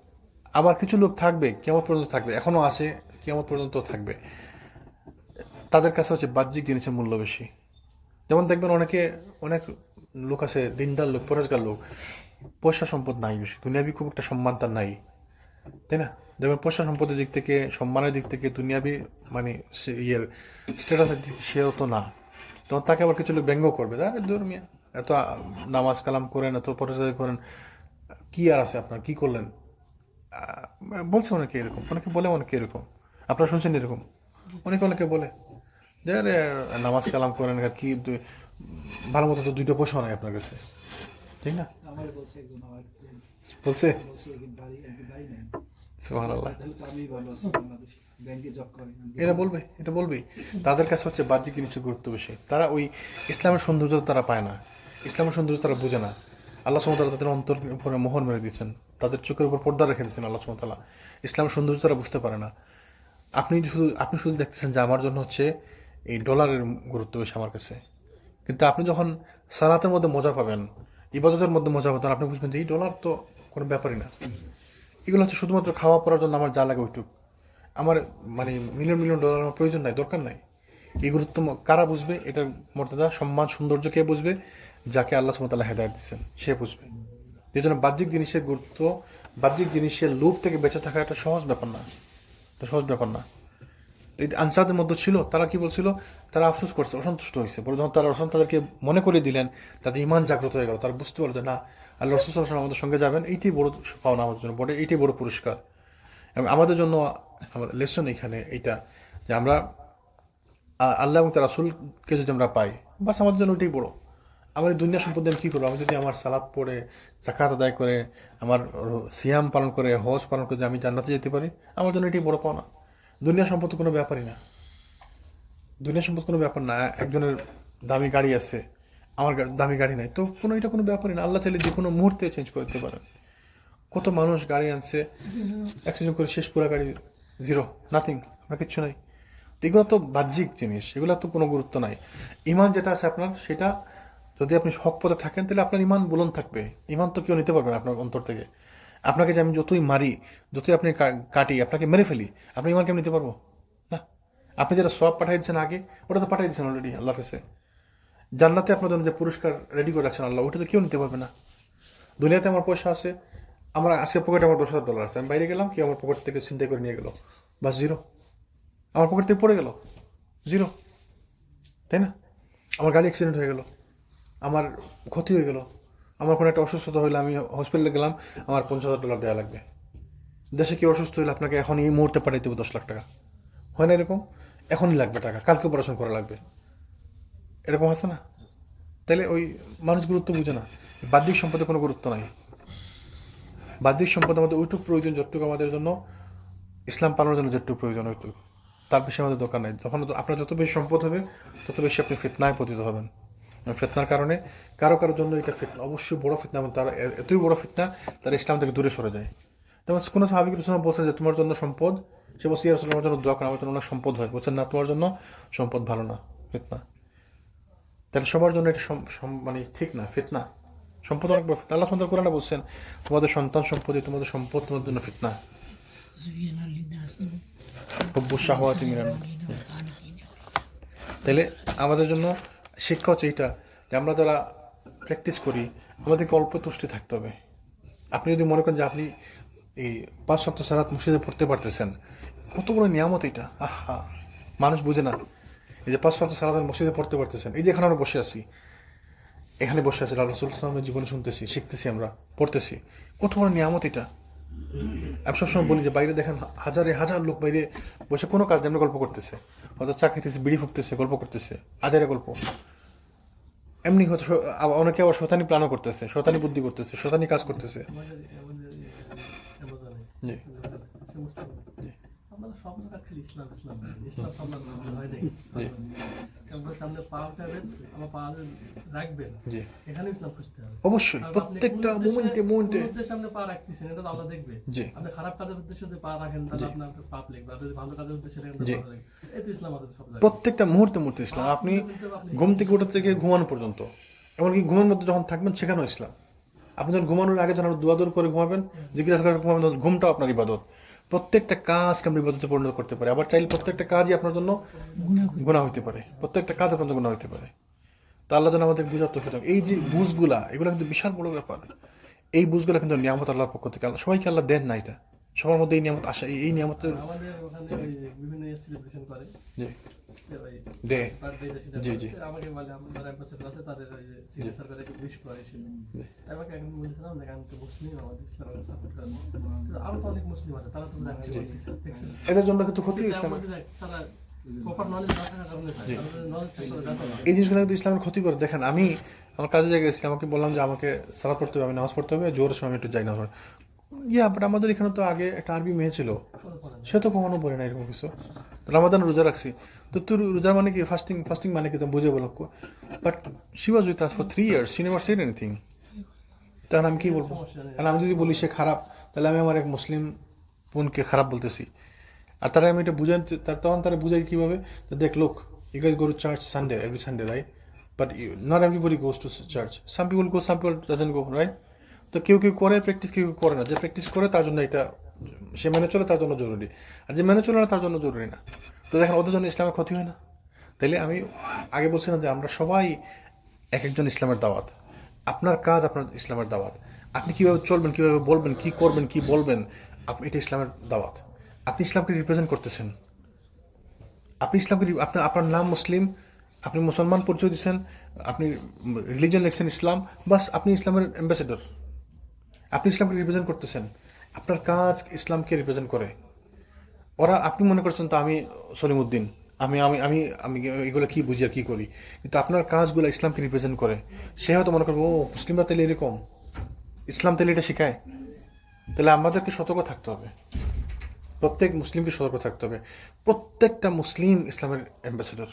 আবার কিছু লোক থাকবে, কিয়ামত পর্যন্ত থাকবে, এখনো আছে, কিয়ামত পর্যন্ত থাকবে, তাদের কাছে হচ্ছে বাহ্যিক জিনিসের মূল্য বেশি। যেমন দেখবেন অনেক লোক আছে, দিনদার লোক, পরেশগার লোক, পয়সা সম্পদ নাই বেশি, দুনিয়াবি খুব একটা সম্মান তার নাই, তাই না? দেখবেন পয়সা সম্পদের দিক থেকে, সম্মানের দিক থেকে, দুনিয়াবি মানে স্ট্যাটাসের দিক থেকে সেও তো না। তখন তাকে আবার কিছু লোক ব্যঙ্গ করবে, আরে ধর্মিয়া এত নামাজ কালাম করেন, এত পরেশগারি করেন, কি আর আছে আপনার, কি করলেন? বলছে অনেকে এরকম, অনেকে বলে অনেকে এরকম, আপনারা শুনছেন এরকম? অনেকে বলে যে আরে নামাজ কালাম করেন, কি ভালো মতো তো দুইটা পয়সা নাই আপনার কাছে, ঠিক না? বলছে সুবহানাল্লাহ। এটা বলবেই তাদের কাছে হচ্ছে বাহ্যিক জিনিসের গুরুত্ব বেশি। তারা ওই ইসলামের সৌন্দর্য তারা পায় না, ইসলামের সৌন্দর্য তারা বুঝে না। আল্লাহ সুবহানাহু ওয়া তাআলা তাদের অন্তর উপরে মোহর মেরে দিয়েছেন, তাদের চোখের উপর পর্দা রেখে দিয়েছেন আল্লাহ সুবহানাহু ওয়া তাআলা। ইসলামের সৌন্দর্য তারা বুঝতে পারে না। আপনি শুধু দেখতেছেন যে আমার জন্য হচ্ছে এই ডলারের গুরুত্ব বেশি আমার কাছে, কিন্তু আপনি যখন সালাতের মধ্যে মজা পাবেন, ইবাদতের মধ্যে মজা পাবেন, আপনি বুঝবেন যে এই ডলার তো কোনো ব্যাপারই না। এগুলো হচ্ছে শুধুমাত্র খাওয়া পড়ার জন্য আমার যা লাগে ওইটুক, আমার মানে মিলিয়ন ডলার আমার প্রয়োজন নাই, দরকার নাই। এই গুরুত্ব কারা বুঝবে? এটার মর্যাদা, সম্মান, সৌন্দর্য কে বুঝবে? যাকে আল্লাহ সুবহানাহু ওয়া তাআলা হেদায়েত দিচ্ছেন সে বুঝবে। এই জন্য বাহ্যিক জিনিসের গুরুত্ব, বাহ্যিক জিনিসের লোভ থেকে বেঁচে থাকা একটা সহজ ব্যাপার না। এই আনসারদের মধ্যে ছিল, তারা কি বলছিল? তারা আফসোস করছে, অসন্তুষ্ট হয়েছে। বলে যখন তারা তাদেরকে মনে করিয়ে দিলেন, তাদের ঈমান জাগ্রত হয়ে গেল, তারা বুঝতে পারলো যে না, আল্লাহ রাসূল সাল্লাল্লাহু আলাইহি ওয়াসাল্লাম আমাদের সঙ্গে যাবেন, এইটাই বড় পাওনা আমাদের জন্য, এইটাই বড় পুরস্কার। এবং আমাদের জন্য আমাদের লেসন এখানে এইটা যে আমরা আল্লাহ এবং তার রাসূলকে যদি আমরা পাই, বাস আমাদের জন্য ওইটাই বড়। আমার এই দুনিয়া সম্পদে আমি কী করবো? আমি যদি আমার সালাত পড়ে, যাকাত আদায় করে, আমার সিয়াম পালন করে, হজ পালন করে আমি জান্নাতে যেতে পারি, আমার জন্য এটাই বড় পাওনা। দুনিয়া সম্পদ কোনো ব্যাপারই না, দুনিয়া সম্পদ কোনো ব্যাপার না। একজনের দামি গাড়ি আছে, আমার দামি গাড়ি নাই, তো এটা কোনো ব্যাপারই না। আল্লাহ চাইলে যে কোনো মুহূর্তে চেঞ্জ করে দিতে পারেন। কত মানুষ গাড়ি আনছে, অ্যাক্সিডেন্ট করে শেষ, পুরা গাড়ি জিরো, নাথিং, আপনার কিচ্ছু নাই। এগুলো তো বাহ্যিক জিনিস, এগুলো তো কোনো গুরুত্ব নাই। ঈমান যেটা আছে আপনার, সেটা যদি আপনি হক পথে থাকেন, তাহলে আপনার ঈমান বুলন্দ থাকবে। ঈমান তো কেউ নিতে পারবে না আপনার অন্তর থেকে। আপনাকে যে আমি যতই মারি, যতই আপনি কাটি, আপনাকে মেরে ফেলি, আপনি ঈমান কেমন নিতে পারবো না? আপনি যেটা সব পাঠিয়ে দিচ্ছেন আগে, ওটা তো পাঠিয়ে দিচ্ছেন অলরেডি আল্লাহ কাছে। জান্নাতে আপনার জন্য যে পুরস্কার রেডি করে রাখছেন আল্লাহ, ওটা তো কেউ নিতে পারবে না। দুনিয়াতে আমার পয়সা আছে, আজকে পকেটে আমার $10,000 আছে, আমি বাইরে গেলাম, কি আমার পকেট থেকে ছিনতাই করে নিয়ে গেল, বাস জিরো, আমার পকেট থেকে পড়ে গেল, জিরো, তাই না? আমার গাড়ি অ্যাক্সিডেন্ট হয়ে গেল, আমার ক্ষতি হয়ে গেল, আমার কোনো একটা অসুস্থতা হইলে আমি হসপিটালে গেলাম, আমার $50,000 দেওয়া লাগবে। দেশে কি অসুস্থ হইলে আপনাকে এখন এই মুহূর্তে পাঠাইতে হবে 10 লাখ টাকা, হয় না এরকম? এখনই লাগবে টাকা, কালকে অপারেশন করা লাগবে, এরকম আছে না? তাহলে ওই মানুষ গুরুত্ব বুঝে না, বাহ্যিক সম্পদের কোনো গুরুত্ব নাই। বাহ্যিক সম্পদ আমাদের ওইটুকু প্রয়োজন যতটুকু আমাদের জন্য ইসলাম পালনের জন্য যেটুকু প্রয়োজন ওইটুকু, তার বেশি আমাদের দরকার নাই। তখন আপনার যত বেশি সম্পদ হবে তত বেশি আপনি ফিতনায় পতিত হবেন। ফিতনার কারণে কারো জন্য এটা ফিতনা, অবশ্যই বড় ফিতনা, এবং তার এতই বড় ফিতনা তারা ইসলাম থেকে দূরে সরে যায়। যেমন কোনো সাহাবী রাসূলুল্লাহ বলছেন যে তোমার জন্য সম্পদ, সে বলছে ইয়া রাসূলুল্লাহ আমার জন্য দোয়া করেন, আমার জন্য অনেক সম্পদ হয়। বলছেন না, তোমার জন্য সম্পদ ভালো না, ফিতনা। তাহলে সবার জন্য এটা মানে ঠিক না, ফিতনা। সম্পদ অনেক বড় ফিতনা। আল্লাহ সুবহানাহু ওয়া তাআলা কোরআনে বলছেন তোমাদের সন্তান সম্পত্তি, তোমাদের সম্পদ তোমাদের জন্য ফিতনা। হুব্বুশ শাহওয়াতি মিনান। তাহলে আমাদের জন্য শিক্ষা হচ্ছে এইটা যে আমরা যারা প্র্যাকটিস করি আমাদেরকে অল্প তুষ্টি থাকতে হবে। আপনি যদি মনে করেন যে আপনি এই 5 ওয়াক্ত সালাত মসজিদে পড়তে পারতেছেন, কত বড় নিয়ামত এটা। আহা, মানুষ বুঝে না। এই যে 5 ওয়াক্ত সালাত মসজিদে পড়তে পারতেছেন, এই যে এখানে আমরা বসে আছি, এখানে বসে আছি, রাসূলুল্লাহ সাল্লাল্লাহু আলাইহি ওয়াসাল্লামের জীবনে শুনতেছি, শিখতেছি, আমরা পড়তেছি, কত বড় নিয়ামত এটা। আমি সবসময় বলি যে বাইরে দেখেন হাজার লোক বাইরে বসে কোনো কাজ নেই, গল্প করতেছে, হয়তো চা খেতেছে, বিড়ি ফুঁকতেছে, গল্প করতেছে, আজারে গল্প। এমনি হয়তো অনেকে আবার শয়তানি প্ল্যানও করতেছে, শয়তানি বুদ্ধি করতেছে, শয়তানি কাজ করতেছে। জি আপনারা সব জায়গা খালি ইসলাম ইসলাম ইসলাম সামনে হয় নাই। কারণ সামনে পা উঠাবেন, আমার পা রাখবেন, এখানে ইসলাম খুঁজতে হবে অবশ্যই। প্রত্যেকটা মোমেন্টে সামনে পা রাখতেছেন, এটা তো আল্লাহ দেখবে। আপনি খারাপ কাজের উদ্দেশ্যে যদি পা রাখেন তাহলে আপনার পাপ লিখবে, আর যদি ভালো কাজের উদ্দেশ্যে রাখেন তাহলে ভালো লিখবে। এই তো ইসলাম আছে সব জায়গায়, প্রত্যেকটা মুহূর্তে ইসলাম। আপনি ঘুম থেকে ওঠা থেকে ঘুমানো পর্যন্ত, এমনকি ঘুমের মধ্যে যখন থাকবেন সেখানেও ইসলাম। আপনি যখন ঘুমানোর আগে যখন দোয়া দূর করে ঘুমাবেন, জিজ্ঞাসা করে ঘুমাবেন, ঘুমটাও আপনার ইবাদত। প্রত্যেকটা কাজকে আমরা ইবাদতে পরিণত করতে পারি। আবার চাইলে প্রত্যেকটা কাজই আপনার জন্য গুনাহ হইতে পারে, প্রত্যেকটা কাজ আপনার জন্য গুনাহ হইতে পারে। তো আল্লাহ যেন আমাদের বুঝার তৌফিক দান। এই যে বুঝগুলা, এগুলো কিন্তু বিশাল বড় ব্যাপার। এই বুঝগুলা কিন্তু নিয়ামত আল্লাহর পক্ষ থেকে, সবাইকে আল্লাহ দেন না। এটা সবার মধ্যে এই নিয়ামত আসে, এই নিয়ামতের আমাদের ওখানে বিভিন্ন সেলিব্রেশন করে জি ডে জি জি আমাকে বলে আমার এক বছর আছে তাদের ওই যে সিগনেচার করে একটু উইশ করে এসে আমাকে একদিন বলেছিলাম যে আমি তো মুসলিম, আমাদের ইসলামের সাপোর্ট করেন, আরো তো অনেক মুসলিম আছে, তারা তো দেখছেন এদের জন্য কিন্তু ক্ষতি ইসলাম। প্রপার নলেজ না থাকার কারণে নলেজ থাকলে এই জিনিসগুলো কিন্তু ইসলামের ক্ষতি করে। দেখেন, আমি আমার কাজে জায়গায় গেছি, আমাকে বললাম যে আমাকে সালাত পড়তে হবে, আমি নামাজ পড়তে হবে, জোরের সময় আমি একটু যাই না। বাট আমাদের এখানে তো আগে একটা আরবি মেয়ে ছিল, সে তো কখনো বলে না এরকম কিছু। রামাদান রোজা রাখছি, তো তোর রোজা মানে কি, ফাস্টিং মানে কি, তুমি বুঝে বলো। But she was with us for 3 years, she never shed anything. তখন আমি কি বলবো? আর আমি যদি বলি সে খারাপ, তাহলে আমি আমার এক মুসলিম বোনকে খারাপ বলতেছি। আর তারা আমি এটা বুঝাই, তখন তারা বুঝাই কীভাবে, দেখ লোক, you guys go to church Sunday, every Sunday, right? But not everybody goes to church, some people go, some people doesn't go, right? তো কেউ করে প্র্যাকটিস, কেউ করে না। যে প্র্যাকটিস করে তার জন্য এটা, সে মেনে চলে তার জন্য জরুরি, আর যে মেনে চলে না তার জন্য জরুরি না। তো দেখেন, ওদের জন্য ইসলামের ক্ষতি হয় না। তাইলে আমি আগে বলছিলাম যে আমরা সবাই এক একজন ইসলামের দাওয়াত। আপনার কাজ আপনার ইসলামের দাওয়াত। আপনি কীভাবে চলবেন, কীভাবে বলবেন, কী করবেন, কী বলবেন, আপনি এটা ইসলামের দাওয়াত। আপনি ইসলামকে রিপ্রেজেন্ট করতেছেন। আপনি ইসলামকে, আপনার নাম মুসলিম, আপনি মুসলমান পরিচয় দিচ্ছেন, আপনি রিলিজন লিখছেন ইসলাম, বাস আপনি ইসলামের অ্যাম্বাসেডর। আপনি ইসলামকে রিপ্রেজেন্ট করতেছেন, আপনার কাজ ইসলামকে রিপ্রেজেন্ট করে। ওরা, আপনি মনে করছেন তো আমি সলিমউদ্দিন, আমি আমি আমি আমি এগুলো কী বুঝি আর কী করি, কিন্তু আপনার কাজগুলো ইসলামকে রিপ্রেজেন্ট করে। সে হয়তো মনে করবো, ও মুসলিমরা তাহলে এরকম, ইসলাম তাহলে এটা শেখায়। তাহলে আমাদেরকে সতর্ক থাকতে হবে, প্রত্যেক মুসলিমকে সতর্ক থাকতে হবে। প্রত্যেকটা মুসলিম ইসলামের অ্যাম্বাসেডর।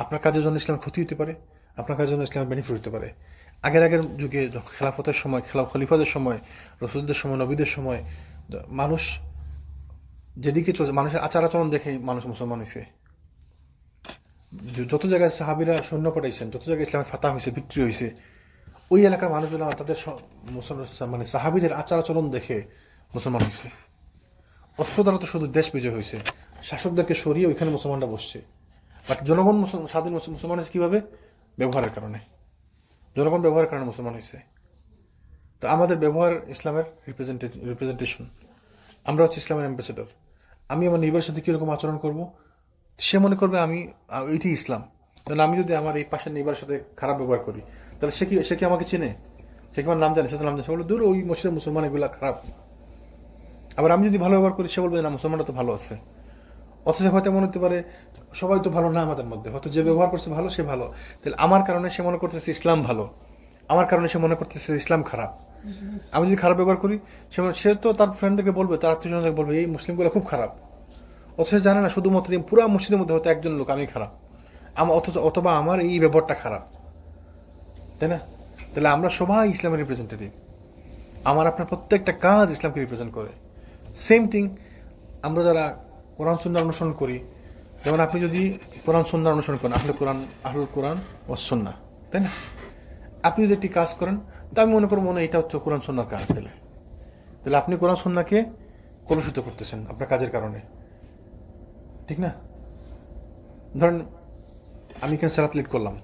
আপনার কাজের জন্য ইসলামের ক্ষতি হতে পারে, আপনার কাজের জন্য ইসলামের বেনিফিট হতে পারে। আগের যুগে খেলাফতের সময়, খলিফাদের সময়, রসুলদের সময়, নবীদের সময়, মানুষ যেদিকে চলছে, মানুষের আচার আচরণ দেখে মানুষ মুসলমান হয়েছে। যত জায়গায় সাহাবিরা সৈন্য পাঠাইছেন, যত জায়গায় ইসলামের ফাতা হয়েছে, বিক্রি হয়েছে, ওই এলাকার মানুষগুলো তাদের মানে সাহাবিদের আচার আচরণ দেখে মুসলমান হয়েছে। অস্ত্র দ্বারা তো শুধু দেশ বিজয় হয়েছে, শাসকদেরকে সরিয়ে ওইখানে মুসলমানরা বসছে। বাট জনগণ স্বাধীন মুসলমান হয়েছে কীভাবে? ব্যবহারের কারণে। জনগণ ব্যবহারের কারণে মুসলমান হয়েছে। তো আমাদের ব্যবহার ইসলামের রিপ্রেজেন্টেশন। আমরা হচ্ছে ইসলামের অ্যাম্বাসেডর। আমি আমার নেইবার সাথে কীরকম আচরণ করব, সে মনে করবে আমি এইটি ইসলাম। তাহলে আমি যদি আমার এই পাশের নেইবার সাথে খারাপ ব্যবহার করি, তাহলে সে কি আমাকে চেনে? সে কি আমার নাম জানে? সে তো নাম জানে। সে বলবে দূর, ওই মসজিদের মুসলমান এগুলা খারাপ। আবার আমি যদি ভালো ব্যবহার করি, সে বলবে না, মুসলমানরা তো ভালো আছে। অথচ হয়তো মনে হতে পারে সবাই তো ভালো না আমাদের মধ্যে, হয়তো যে ব্যবহার করছে ভালো সে ভালো, তাহলে আমার কারণে সে মনে করতেছে ইসলাম ভালো, আমার কারণে সে মনে করতেছে ইসলাম খারাপ। আমি যদি খারাপ ব্যবহার করি সে তো তার ফ্রেন্ডদেরকে বলবে, তার আত্মীয়স্বজনকে বলবে এই মুসলিমগুলো খুব খারাপ, অথচ জানে না শুধুমাত্র পুরো মসজিদের মধ্যে হয়তো একজন লোক আমি খারাপ, অথবা আমার এই ব্যবহারটা খারাপ, তাই না? তাহলে আমরা সবাই ইসলামের রিপ্রেজেন্টেটিভ, আমার আপনার প্রত্যেকটা কাজ ইসলামকে রিপ্রেজেন্ট করে। সেম থিং আমরা যারা কোরআন সুন্নাহ অনুসরণ করি, যেমন আপনি যদি কোরআন সুন্নাহ অনুসরণ করেন, আহলুল কোরআন ও সুন্নাহ, তাই না? আপনি যদি একটি কাজ করেন, তা আমি মনে করব মনে এটা হচ্ছে কোরআন সুন্নাহর কাজ, তাহলে আপনি কোরআন সুন্নাহকে কলুষিত করতেছেন আপনার কাজের কারণে, ঠিক না? ধরেন আমি এখানে সালাত লিড করলাম,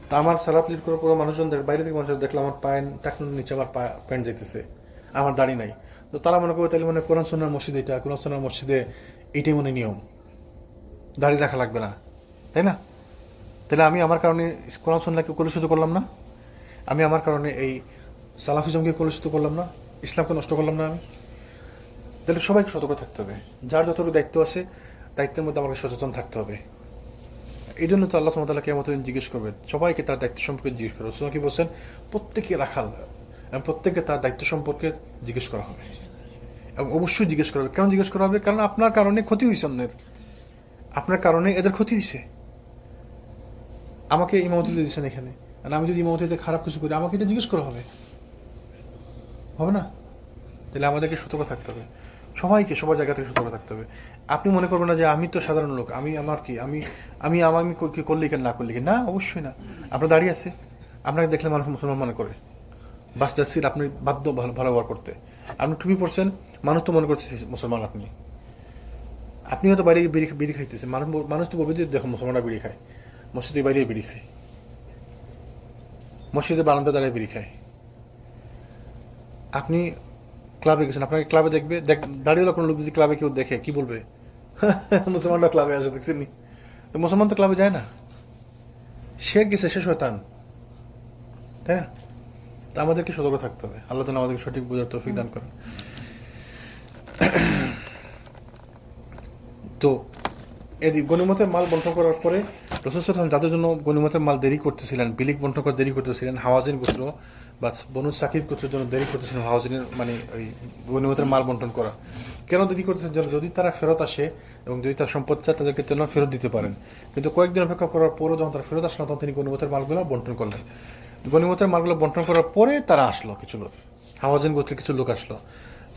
তা আমার সালাত লিড করার পর মানুষজন বাইরে থেকে মানুষজন দেখলো আমার পায়ের টাকনোর নিচে আমার প্যান্ট যেতেছে, আমার দাড়ি নাই, তো তারা মনে করবে তাহলে মনে কোরআন সুন্নাহর মসজিদ এটা, কোরআন সুন্নাহর মসজিদে এইটাই মনে নিয়ম, দাড়ি রাখা লাগবে না, তাই না? তাহলে আমি আমার কারণে কোরআন সুন্নাহকে কলুষিত করলাম না, আমি আমার কারণে এই সালাফিজমকে কলুষিত করলাম না, ইসলামকে নষ্ট করলাম না আমি? তাহলে সবাইকে সতর্ক থাকতে হবে, যার যতটুকু দায়িত্ব আছে দায়িত্বের মধ্যে আমাকে সচেতন থাকতে হবে। এই জন্য তো আল্লাহ সুবহানাহু ওয়া তাআলা কিয়ামত দিন জিজ্ঞেস করবে, সবাইকে তার দায়িত্ব সম্পর্কে জিজ্ঞেস করবে। রাসূল কি বলছেন? প্রত্যেককে রাখাল এবং প্রত্যেককে তার দায়িত্ব সম্পর্কে জিজ্ঞেস করা হবে, এবং অবশ্যই জিজ্ঞেস করা হবে। কেন জিজ্ঞেস করা হবে? কারণ আপনার কারণে ক্ষতি হয়েছে অন্যের, আপনার কারণে এদের ক্ষতি হয়েছে। আমাকে ইমামতি দিয়েছেন এখানে, আর আমি যদি ইমামতিতে খারাপ কিছু করি আমাকে এটা জিজ্ঞেস করা হবে, হবে না? তাহলে আমাদেরকে সতর্ক থাকতে হবে, সবাইকে সবার জায়গা থেকে সতর্ক থাকতে হবে। আপনি মনে করবেন না যে আমি তো সাধারণ লোক, আমি আমার কি আমি আমি আমি কি করলি কেন না করলি কেন, না, অবশ্যই না। আপনার দাঁড়িয়ে আছে, আপনাকে দেখলে মানুষ মুসলমান মনে করে, বাস যাচ্ছিল আপনি বাধ্য ভালো ব্যবহার করতে। আপনি টুপি পরছেন, মানুষ তো মনে করতেছে মুসলমান আপনি। আপনি হয়তো বাইরে বিড়ি খাইতেছেন, মানুষ তো বলবে যে দেখো মুসলমানরা বিড়ি খায়, মসজিদের বাইরে বিড়ি খায়, মসজিদের বারান্দা দাঁড়িয়ে বিড়ি খায়। আপনি ক্লাবে গেছেন, আপনাকে ক্লাবে দেখবে, দাঁড়িয়ে কোনো লোক যদি ক্লাবে কেউ দেখে কি বলবে? মুসলমানরা ক্লাবে আসে, দেখছেন নি? তো মুসলমান তো ক্লাবে যায় না, সে গেছে, সে শয়তান, তাই না? তা আমাদেরকে সতর্ক থাকতে হবে। আল্লাহ তাআলা আমাদেরকে সঠিক বোঝার তৌফিক দান করেন। তো এদিকে গনিমতের মাল বন্টন করার পরে রাসূল সাল্লাল্লাহু আলাইহি ওয়াসাল্লাম যাদের জন্য গনিমতের মাল দেরি করতেছিলেন, বিলিক বন্টন করে দেরি করতেছিলেন, হাওয়াজিন গোত্র বা বনু সাকিব গোত্রের জন্য দেরি করতেছিলেন হাওয়াজিনের মানে ওই গনিমতের মাল বন্টন করা। কেন দেরি করতেছেন? যদি তারা ফেরত আসে এবং যদি তার সম্পদ চায় তাদেরকে তেল ফেরত দিতে পারেন। কিন্তু কয়েকদিন অপেক্ষা করার পরও যখন তারা ফেরত আসলো, তখন তিনি গনিমতের মালগুলো বন্টন করলেন। গনিমতের মালগুলো বন্টন করার পরে তারা আসলো, কিছু লোক, হাওয়াজিন গোত্রের কিছু লোক আসলো।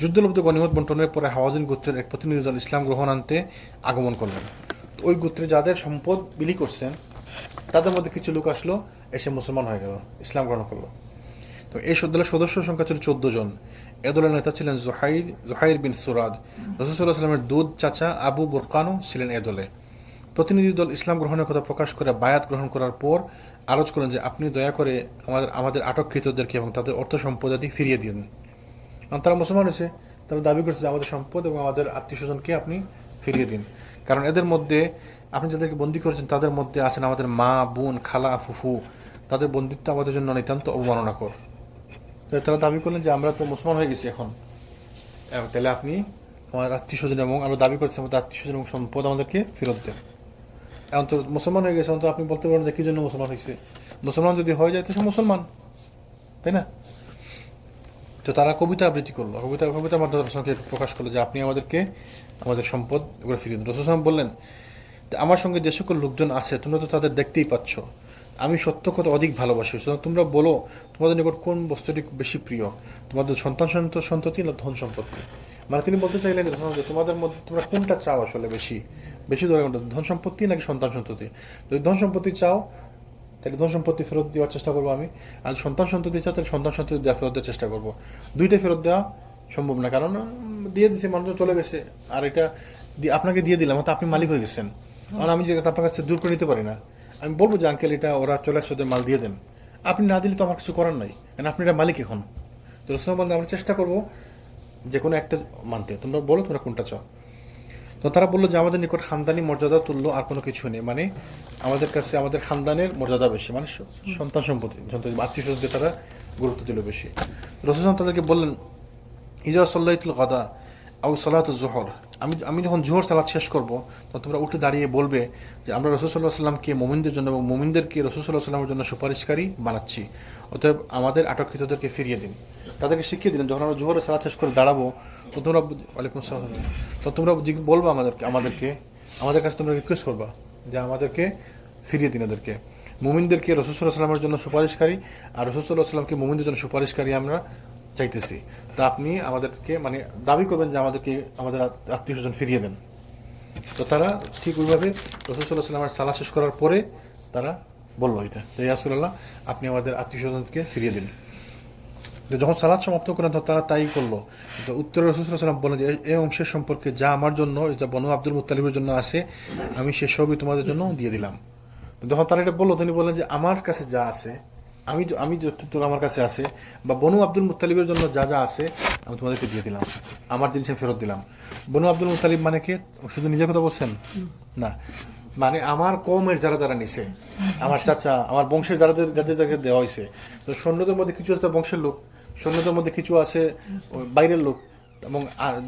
যুদ্ধলব্ধ গনিমত বন্টনের পরে হাওয়াজিন গোত্রের এক প্রতিনিধি দল ইসলাম গ্রহণ আনতে আগমন করলেন। ওই গোত্রে যাদের সম্পদ বিলি করছেন তাদের মধ্যে কিছু লোক আসলো, এসে মুসলমান হয়ে গেল, ইসলাম গ্রহণ করলো। তো এই দলের সদস্য সংখ্যা ছিল 14 জন। এ দলের নেতা ছিলেন জুহাইর বিন সুরাদ। রাসূল সাল্লাল্লাহু আলাইহি ওয়াসাল্লামের দুধ চাচা আবু বুরকানও ছিলেন এ দলে। প্রতিনিধি দল ইসলাম গ্রহণের কথা প্রকাশ করে বায়াত গ্রহণ করার পর আরজ করেন যে আপনি দয়া করে আমাদের আটককৃতদেরকে এবং তাদের অর্থ সম্পদাদি ফিরিয়ে দিন। তারা মুসলমান হয়েছে, তারা দাবি করছে যে আমাদের সম্পদ এবং আমাদের আত্মীয় স্বজনকে আপনি ফিরিয়ে দিন, কারণ এদের মধ্যে আপনি যাদেরকে বন্দী করেছেন তাদের মধ্যে আছেন আমাদের মা, বোন, খালা, ফুফু, তাদের বন্দিত্ব আমাদের জন্য নিতান্ত অবমাননাকর। তারা দাবি করলেন যে আমরা তো মুসলমান হয়ে গেছি এখন, তাহলে আপনি আমার আত্মীয় স্বজন এবং আমরা দাবি করছি আমাদের আত্মীয় স্বজন এবং সম্পদ আমাদেরকে ফেরত দেন। এখন তো মুসলমান হয়ে গেছে, তো আপনি বলতে পারেন যে কি জন্য মুসলমান হয়েছে, মুসলমান যদি হয়ে যায় তো সে মুসলমান, তাই না? তো তারা কবিতা আবৃত্তি করলো, কবিতার মাধ্যমে রসুলকে প্রকাশ করলো যে আপনি আমাদেরকে আমাদের সম্পদ এগুলো ফিরিয়ে দিন। রাসূল বললেন, আমার সঙ্গে যে সকল লোকজন আছে তোমরা তো তাদের দেখতেই পাচ্ছ, আমি সত্য কথা অধিক ভালোবাসি, সুতরাং তোমরা বলো তোমাদের নিকট কোন বস্তুটি বেশি প্রিয়, তোমাদের সন্ততি না ধন সম্পত্তি? মানে তিনি বলতে চাইলেন যে তোমাদের মধ্যে তোমরা কোনটা চাও আসলে বেশি ধরে, ধন সম্পত্তি নাকি সন্তান সন্ততি? যদি ধন সম্পত্তি চাও তাহলে ধন সম্পত্তি ফেরত দেওয়ার চেষ্টা করবো আমি, আর সন্তান সন্ততি চাও তাহলে সন্তান সন্ততি দেওয়া ফেরত দেওয়ার চেষ্টা করবো। দুইটাই ফেরত দেওয়া সম্ভব না, কারণ দিয়ে দিচ্ছে, মানুষ চলে গেছে, আর এটা আপনাকে দিয়ে দিলাম তো আপনি মালিক হয়ে গেছেন, কারণ আমি যে আপনার কাছে দূর করে নিতে পারি না। আমি বলবো যে আঙ্কেল এটা ওরা চলে আসছে, ওদের মাল দিয়ে দেন, আপনি না দিলে তো আমার কিছু করার নাই, কারণ আপনি এটা মালিক এখন। তো রসুল বলতে আমরা চেষ্টা করবো যে কোনো একটা মানতে, তোমরা বলো তোমরা কোনটা চাও। তো তারা বললো যে আমাদের নিকট খানদানি মর্যাদা তুল্য আর কোনো কিছু নেই, মানে আমাদের কাছে আমাদের খানদানের মর্যাদা বেশি, মানে সন্তান সম্পত্তি আত্মীয় স্বজনকে তারা গুরুত্ব দিল বেশি। রাসূল তাদেরকে বললেন, ইজা সাল্লাইতুল গাদা, আউ সালাত জোহর, আমি যখন জোহর সালাত শেষ করব তখন তোমরা উঠে দাঁড়িয়ে বলবে যে আমরা রাসূল সাল্লাল্লাহু আলাইহি ওয়াসাল্লামকে মুমিনদের জন্য এবং মুমিনদেরকে রাসূল সাল্লাল্লাহু আলাইহি ওয়াসাল্লামের জন্য সুপারিশকারী বানাচ্ছি, অতএব আমাদের আটককৃতদেরকে ফিরিয়ে দিন। তাদেরকে শিখিয়ে দিলেন যখন আমরা জোহরের সালাত শেষ করে দাঁড়াবো তো তোমরা, ওয়ালাইকুম আসসালাম, তো তোমরা বলবো আমাদেরকে আমাদের কাছে তোমরা রিকোয়েস্ট করবা যে আমাদেরকে ফিরিয়ে দিন, ওদেরকে মুমিনদেরকে রাসূল সাল্লাল্লাহু আলাইহি ওয়াসাল্লামের জন্য সুপারিশকারী আর রাসূল সাল্লাল্লাহু আলাইহি ওয়াসাল্লামকে মুমিনদের জন্য সুপারিশকারী আমরা চাইতেছি। তা আপনি আমাদেরকে মানে দাবি করবেন যে আমাদেরকে আমাদের আত্মীয় স্বজন ফিরিয়ে দেন। তো তারা ঠিক ওইভাবে রাসূল সাল্লাল্লাহু আলাইহি ওয়াসাল্লামের সালাত শেষ করার পরে তারা বললো এটা যে ইয়া রাসূলুল্লাহ আপনি আমাদের আত্মীয় স্বজনকে ফিরিয়ে দিন। যখন সালাত সমাপ্ত করেন তখন তারা তাই করলো। তো উত্তরে রাসূল সাল্লাল্লাহু আলাইহি ওয়াসাল্লাম বলেন যে এই অংশের সম্পর্কে যা আমার জন্য, যা বনু আব্দুল মুত্তালিবের জন্য আছে আমি সেসবই তোমাদের জন্য দিয়ে দিলাম। তো যখন তারা এটা বললো তিনি বললেন যে আমার কাছে যা আছে আমি যতটুকু আমার কাছে আছে বা বনু আব্দুল মুত্তালিবের জন্য যা যা আছে আমি তোমাদেরকে দিয়ে দিলাম, আমার জিনিস আমি ফেরত দিলাম। বনু আব্দুল মুত্তালিব মানে কে? শুধু নিজের কথা বলছেন না, মানে আমার কওমের যারা যারা নিছে, আমার চাচা, আমার বংশের যাদেরকে দেওয়া হয়েছে। তো সৈন্যদের মধ্যে কিছু আছে বংশের লোক, সৈন্যদের মধ্যে কিছু আছে বাইরের লোক, এবং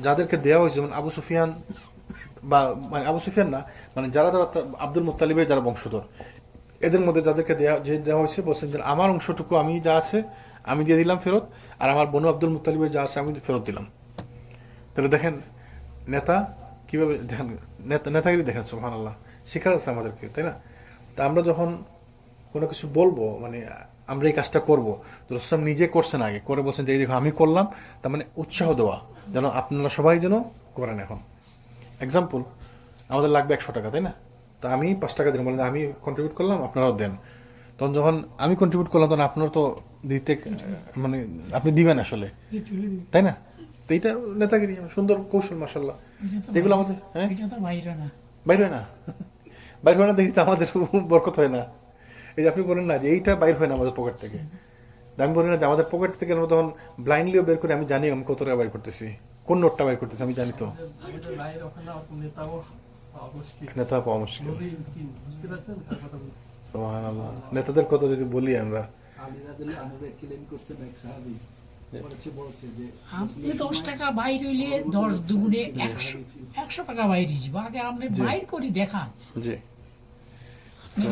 যাদেরকে দেওয়া হয়েছে যেমন আবু সুফিয়ান বা মানে আবু সুফিয়ান না, মানে যারা যারা আব্দুল মুত্তালিবের যারা বংশধর, এদের মধ্যে যাদেরকে দেওয়া হয়েছে বলছেন যে আমার অংশটুকু আমি যা আছে আমি দিয়ে দিলাম ফেরত, আর আমার বনু আব্দুল মুত্তালিবের যা আছে আমি ফেরত দিলাম। তাহলে দেখেন নেতা কিভাবে, দেখেন নেতাগিরি দেখেন, সুবহানাল্লাহ, শিখার আছে আমাদেরকে, তাই না? তা আমরা যখন কোনো কিছু বলবো মানে আমরা এই কাজটা করবো, তো রাসূল নিজে করছেন আগে, করে বলছেন যে এই দেখো আমি করলাম, তার মানে উৎসাহ দেওয়া যেন আপনারা সবাই যেন করেন। এখন এক্সাম্পল, আমাদের লাগবে 100 টাকা, তাই না? তা আমি 5 টাকা দিন, বলেন আমি কন্ট্রিবিউট করলাম আপনারাও দেন। তখন যখন আমি কন্ট্রিবিউট করলাম তখন আপনার তো দিতে মানে আপনি দিবেন আসলে, তাই না? তো এইটা নেতাগিরি, সুন্দর কৌশল, মাশাআল্লাহ। এগুলো আমাদের বাইর হয় না, বাইর হয় না দেখি তো আমাদের বরকত হয় না। এই যে আপনি বলেন না যে এইটা বাইর হয় না আমাদের পকেট থেকে, আমি বলি না যে আমাদের পকেট থেকে আমরা তখন ব্লাইন্ডলিও বের করে আমি জানি আমি কত টাকা বাইর করতেছি, কোন নোটটা বাইর করতেছি আমি জানি। তো নেতা পাওয়া মুশকিল, সুবহানাল্লাহ। নেতাদের কথা যদি বলি আমরা, আপনি 10 টাকা বাইর হইলে 10 দুগুণে 100 টাকা বাইর হিসেবে আগে আপনি বাইর করি দেখান। জি,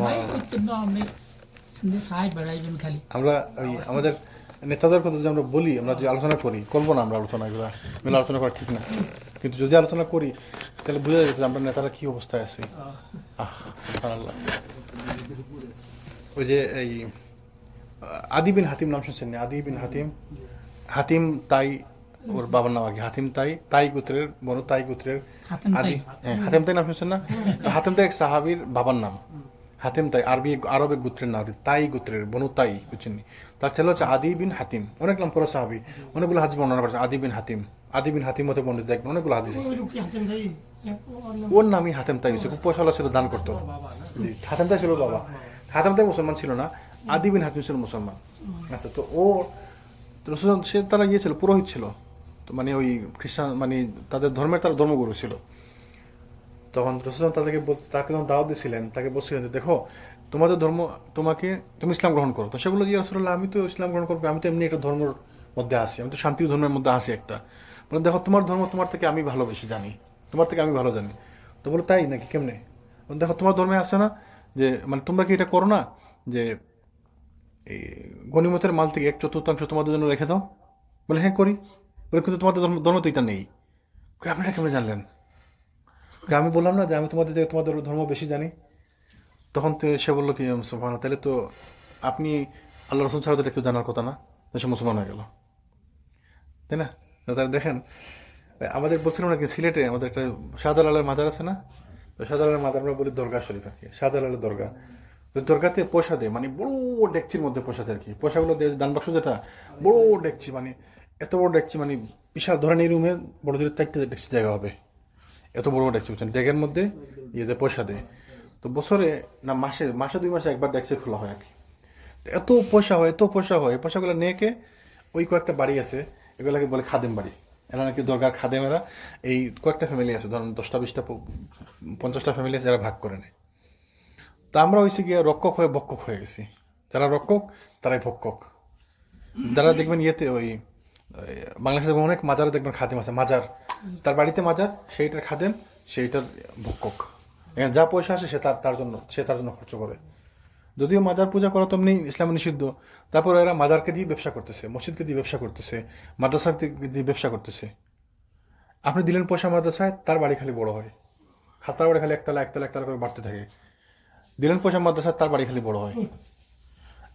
বাইর করতেন না, আপনি সাইড বেড়াইবেন খালি। আমরা ওই আমাদের নেতাদের কথা যদি আমরা বলি, আমরা যদি আলোচনা করি, করবো না আমরা আলোচনা, এগুলো আলোচনা করা ঠিক না, কিন্তু যদি আলোচনা করি তাহলে বোঝা যাচ্ছে আমরা নেতারা কি অবস্থায় আছে। সুবহানাল্লাহ। ওই যে এই আদি বিন হাতিম নাম শুনছেন না? আদি বিন হাতিম, হাতিম তাই ওর বাবার নাম আগে, হাতিম তাই গোত্রের, বনু তাই গোত্রের আদি, হাতিম তাই নাম শুনছেন না? হাতিম তাই এক সাহাবীর বাবার নাম, হাতিম তাই আরবের গোত্রের নাম, তাই গোত্রের বনু তাই, বুঝছেন? তার ছেলে হচ্ছে আদি বিন হাতিম, অনেক নাম করা সাহাবী, অনেকগুলো হাদিস বর্ণনা করেছে। আদি বিন হাতিম মতে বর্ণিত দেখবেন অনেকগুলো হাদিস আছে। ওর নামই হাতিম তাই হয়েছে, খুব পয়সাওয়ালা ছিল, দান করতো। হাতিম তাই ছিল বাবা, হাতিম তাই মুসলমান ছিল না, আদি বিন হাতিম ছিল মুসলমান। আচ্ছা, তো ও সে তারা ছিল পুরোহিত ছিল, তো মানে ওই খ্রিস্টান মানে তাদের ধর্মের তারা ধর্মগুরু ছিল। তখন রসুল তাকে যখন দাওয়াত দিয়েছিলেন, তাকে বলছিলেন যে দেখো তোমাদের ধর্ম, তুমি ইসলাম গ্রহণ করো। তো সে বললো ইয়া রাসূলুল্লাহ আমি তো ইসলাম গ্রহণ করবো, আমি তো এমনি একটা ধর্মের মধ্যে আছি, আমি তো শান্তির ধর্মের মধ্যে আছি একটা। বলে দেখো তোমার ধর্ম তোমার থেকে আমি ভালো বেশি জানি, তোমার থেকে আমি ভালো জানি। তো বলো তাই নাকি, কেমনে? দেখো তোমার ধর্মে আছে না যে মানে তোমরা কি এটা করো না যে এই গনিমতের মাল থেকে 1/4 তোমাদের জন্য রেখে দাও? বলে হ্যাঁ করি। বলে কিন্তু তোমাদের ধর্ম তো এটা নেই। আপনি এটা কেমনে জানলেন? আমি বললাম না যে আমি তোমাদের ধর্ম বেশি জানি। তখন তো সে বললো কি সুবহানাল্লাহ, তাহলে তো আপনি আল্লাহ রাসূল ছাড়া তো এটা কেউ জানার কথা না। সে মুসলমান হয়ে গেল, তাই না? তাহলে দেখেন আমাদের বলছিলাম নাকি সিলেটে আমাদের একটা শাহজালালের মাজার আছে না? তো শাহজালালের মাজার আমরা বলি দরগা শরীফ আর কি, শাহজালালের দরগা। দরগাতে পয়সা দেয়, মানে বড় ডেকচির মধ্যে পয়সা দেয় আর কি। পয়সাগুলো দান বাক্স যেটা বড় ডেকচি, মানে এত বড় ডেকচি, মানে বিশাল, ধরেন এই রুমে বড় জোরে 4টে ডেকচি জায়গা হবে, এত বড় ডেকচি, বুঝছেন? ডেকের মধ্যে ইয়েতে পয়সা দেয়। তো বছরে না মাসে 2 মাসে একবার ডেকচি খোলা হয় আর কি। এত পয়সা হয়, পয়সাগুলো নিয়ে কে ওই কয়েকটা বাড়ি আছে, এগুলোকে বলে খাদেম বাড়ি। এরা নাকি দরগার খাদেমেরা, এই কয়েকটা ফ্যামিলি আছে, ধরেন 10টা 20টা 50টা ফ্যামিলি আছে, যারা ভাগ করে নেয়। তা আমরা হয়েছে গিয়ে রক্ষক হয়ে ভক্ষক হয়ে গেছি। যারা রক্ষক তারাই ভক্ষক। যারা দেখবেন ইয়েতে ওই বাংলাদেশে অনেক মাজারে দেখবেন খাদেম আছে, মাজার তার বাড়িতে মাজার, সেইটার খাদেম, সেইটার ভক্ষক। এখানে যা পয়সা আসে সে তার জন্য খরচ করে। যদিও মাজার পূজা করা তো এমনি ইসলামে নিষিদ্ধ, তারপর এরা মাজারকে দিয়ে ব্যবসা করতেছে, মসজিদকে দিয়ে ব্যবসা করতেছে, মাদ্রাসাকে দিয়ে ব্যবসা করতেছে। আপনি দিলেন পয়সা মাদ্রাসায়, তার বাড়ি খালি বড় হয়, তার বাড়ি খালি একতলা করে বাড়তে থাকে। দিলেন পয়সা মাদ্রাসায়, তার বাড়ি খালি বড় হয়।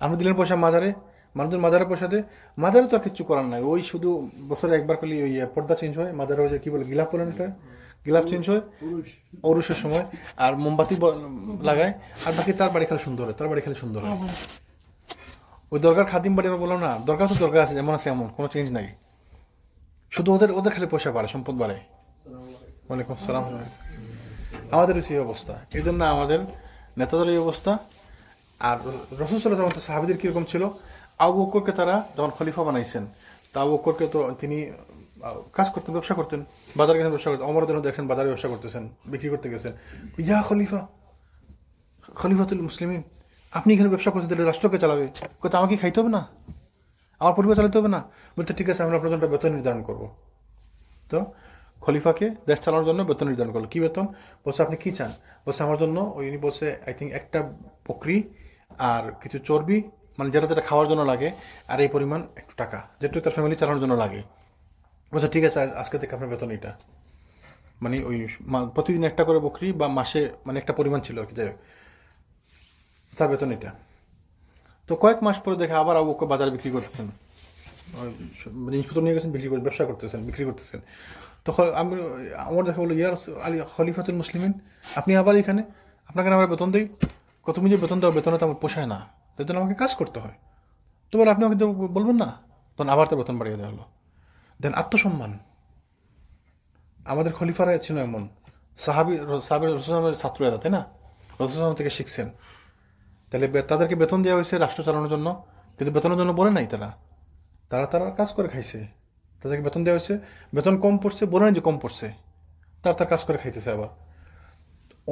আপনি দিলেন পয়সা মাজারে, মানুষজন মাজারে পয়সা দেয়, মাজারে তো আর কিচ্ছু করার নাই, ওই শুধু বছরে একবার করলে ওই পর্দা চেঞ্জ হয়, মাজারে ওই যে কি বলে গিলাফ বলেন, এটা গিলাফ চেঞ্জ হয় ওরুষের সময়, আর মোমবাতি লাগায়, আর বাকি তার বাড়ি খালি সুন্দর হয়, তার বাড়ি খালি সুন্দর হয়। ওই দরকার খাদিম বাড়ি আমরা বললাম না, দরকার তো দরকার আছে, যেমন আছে এমন, কোনো চেঞ্জ নাই। শুধু ওদের খালি পয়সা বাড়ে, সম্পদ বাড়ে। ওয়ালাইকুম আসসালাম। আমাদের সেই অবস্থা, এই জন্য আমাদের নেতাদের এই অবস্থা। আর রাসূল সাল্লাল্লাহু আলাইহি ওয়াসাল্লাম সাহাবীদের কিরকম ছিল, আবু বকরকে তারা যখন খলিফা বানাইছেন, তা আবু বকরকে তো তিনি কাজ করতেন, ব্যবসা করতেন, বাজারে গেছেন ব্যবসা করতেন। ওমর রাদিয়াল্লাহু দেখছেন বাজারে ব্যবসা করতেছেন, বিক্রি করতে গেছেন, ইয়া খলিফাতুল মুসলিমিন, আপনি এখানে ব্যবসা করছেন, তাহলে রাষ্ট্রকে চালাবে, কোথাও আমাকে খাইতে হবে না, আমার পরিবার চালাতে হবে না? বলতে ঠিক আছে, আমরা আপনার জন্য বেতন নির্ধারণ করবো। তো খলিফাকে দেশ চালানোর জন্য বেতন নির্ধারণ করলো। কি বেতন? বলছে আপনি কি চান? বলছে আমার জন্য উনি বলছে আই থিঙ্ক একটা বকরি আর কিছু চর্বি, মানে যেটা খাওয়ার জন্য লাগে, আর এই পরিমাণ একটু টাকা, যেটুকু তার ফ্যামিলি চালানোর জন্য লাগে। বলছে ঠিক আছে, আজকে থেকে আপনার বেতন এটা, মানে ওই প্রতিদিন একটা করে বকরি বা মাসে, মানে একটা পরিমাণ ছিল আর কি, যাই হোক, তার বেতন এটা। তো কয়েক মাস পরে দেখে আবার আবু বকর বাজারে বিক্রি করতেছেন, জিনিসপত্র নিয়ে গেছেন, ব্যবসা করতেছেন, বিক্রি করতেছেন। তখন আমার দেখা বললো, ইয়ার আলী খলিফাতুল মুসলিমিন, আপনি আবার এখানে, আপনাকে আমরা বেতন দিই, তুমি যে বেতন দাও, বেতনে তো আমার পোষায় না, তাই জন্য আমাকে কাজ করতে হয়। তো বলে আপনি আমাকে বলবেন না, তখন আবার তার বেতন বাড়িয়ে দেওয়া হলো। দেন আত্মসম্মান, আমাদের খলিফারা ছিল এমন, সাহাবি রসুলের ছাত্র এরা, তাই না, রসুল থেকে শিখছেন, তাহলে তাদেরকে বেতন দেওয়া হয়েছে রাষ্ট্র চালানোর জন্য, কিন্তু বেতনের জন্য বলে নাই, তারা কাজ করে খাইছে, তাদেরকে বেতন দেওয়া হয়েছে, বেতন কম পড়ছে বলে নাই যে কম পড়ছে, তার কাজ করে খাইতেছে। আবার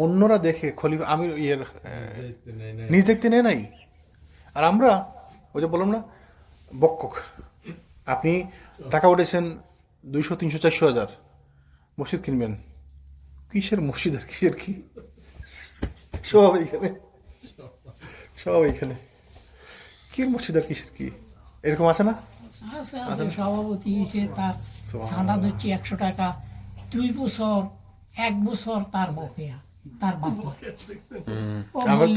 অন্যরা দেখে খলিফা আমি নিজ দেখতে নেয় নাই, আর আমরা ওই যে বললাম না বক্ষক, আপনি টাকা উঠেছেন 200, 300, 400 হাজার, মসজিদ কিনবেন, কিসের মসজিদ আর কিসের কি, সব এইখানে কি মসজিদ আর কিসের কি, এরকম আছে না? আছে সভাপতি হয়েছে, তার চাঁদা হচ্ছে 100 টাকা, 2 বছর 1 বছর তার বকেয়া, তার বাকি।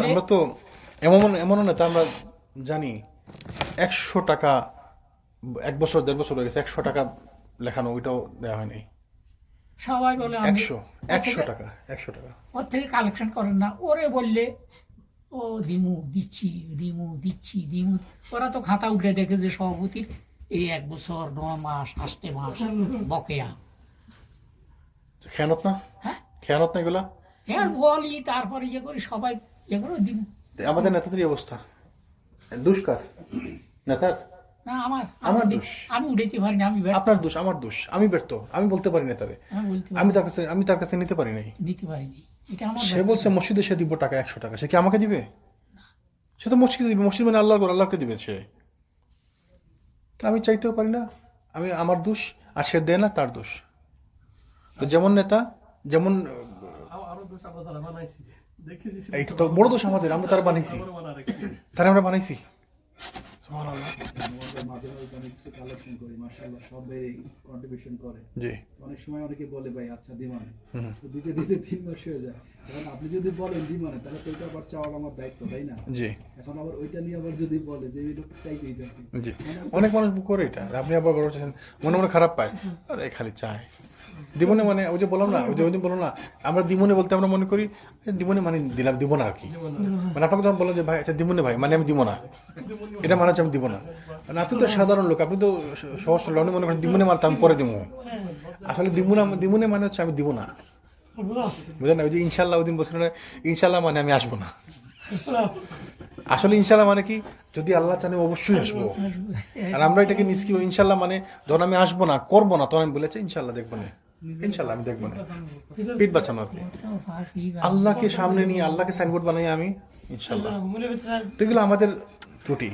আমরা তো এমনও না, তা আমরা জানি 100 টাকা 1 বছর 1.5 বছর হয়ে গেছে, 100 টাকা লেখানো, ওইটাও দেওয়া হয়নি। সবাই বলে 100 টাকা ওর থেকে কালেকশন করেন না, ওরে বললে ও দিচ্ছি, ওরা তো খাতা উঠে দেখে যে সভাপতির এই 1 বছর 9 মাস 8 মাস বকেয়া। খেয়ানত না? হ্যাঁ, খেয়ানত না এগুলা? হ্যাঁ বলি, তারপরে ইয়ে করি, সবাই ইয়ে করে দিব। আমাদের নেতাদের অবস্থা, দুষ্কার নেতার না, আমার দোষ, আমি উঠাইতে পারি না, আমি আপনার দোষ, আমার দোষ, আমি ব্যর্থ, আমি বলতে পারি না তারে, আমি তার কাছে নিতে পারি নাই, এটা আমার। সে বলছে মসজিদে সে দিব টাকা 100 টাকা, সে কি আমাকে দিবে? সে তো মসজিদে দিবে, মসজিদ মানে আল্লাহকে দিবে সে, আমি চাইতেও পারি না, আমার দোষ, আর সে দেয় না, তার দোষ। তো যেমন নেতা, যেমন এইটা তো বড় দোষ আমাদের, আমরা তারা বানাইছি, আমরা বানাইছি। অনেক সময় অনেকে বলে ভাই আচ্ছা দিমানে, দিতে দিতে 3 মাস হয়ে যায়, এখন আপনি যদি বলেন দিমানে, তাহলে তো এটা আবার চাওয়ার আমার দায়িত্ব, তাই না? এখন আবার ওইটা নিয়ে আবার যদি বলে যে এই লোক চাইতেই থাকে, অনেক মানুষ করে এটা, আপনি আবার মনে খারাপ পায়, আরে খালি চায় দিবনে, মানে ওই যে বললাম না, ওই যে বললাম না, আমরা দিবনে বলতে আমরা মনে করি দিবনে মানে দিলাম, দিব না আর কি, মানে আপনাকে যখন বললাম যে ভাই আচ্ছা দিবনে ভাই, মানে আমি দিব না, এটা মানে হচ্ছে আমি দিব না, মানে আপনি তো সাধারণ লোক, আপনি তো সহজ সরল, আপনি মনে করেন দিবনে মানে আমি পরে দিব, আসলে দিবনে মানে হচ্ছে আমি দিব না, বুঝলেন না? ওই যে ইনশাল্লাহ ওই দিন বলছিলেন ইনশাল্লাহ মানে আমি আসবো না, আসলে ইনশাল্লাহ মানে কি, যদি আল্লাহ চান অবশ্যই আসবো, আর আমরা এটাকে নিষ্কি ইনশাল্লাহ মানে যখন আমি আসবো না, করবো না, তখন আমি বলেছি ইনশাল্লাহ দেখবো না, ইনশাল্লাহ আমি দেখবো না, পিঠ বাঁচানো আর কি, আল্লাহকে সামনে নিয়ে, আল্লাহকে সাইনবোর্ড বানাই আমি ইনশাল্লাহ। তো এগুলো আমাদের ত্রুটি।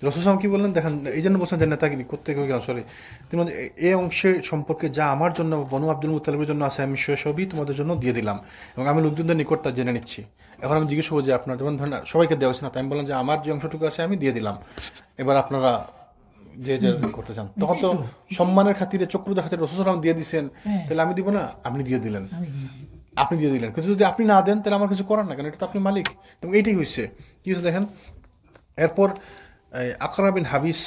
রসুল সালাম কি বললেন দেখেন, এই জন্য বলছেন যে নেতাগিরি করতে গেলাম, সরি, তিনি বলছেন, এই অংশের সম্পর্কে যা আমার জন্য বনু আব্দুল মুত্তালিবের জন্য আছে আমি সবই তোমাদের জন্য দিয়ে দিলাম এবং আমি লোকজনদের নিকট তা জেনে নিচ্ছি। এখন আমি জিজ্ঞেস করবো যে আপনার যেমন ধরেন সবাইকে দেওয়া হয়েছে না, তাই আমি বললাম যে আমার যে অংশটুকু আছে আমি দিয়ে দিলাম, এবার আপনারা যে যে করতে চান। তখন তো সম্মানের খাতিরে চক্রদের খাতিরে রসুল সালাম দিয়ে দিচ্ছেন, তাহলে আমি দিব না, আপনি দিয়ে দিলেন, আপনি দিয়ে দিলেন। কিন্তু যদি আপনি না দেন তাহলে আমার কিছু করার না, কারণ এটা তো আপনি মালিক। এবং এইটাই হয়েছে কি হয়েছে দেখেন। এরপর আকরা বিন হাবিস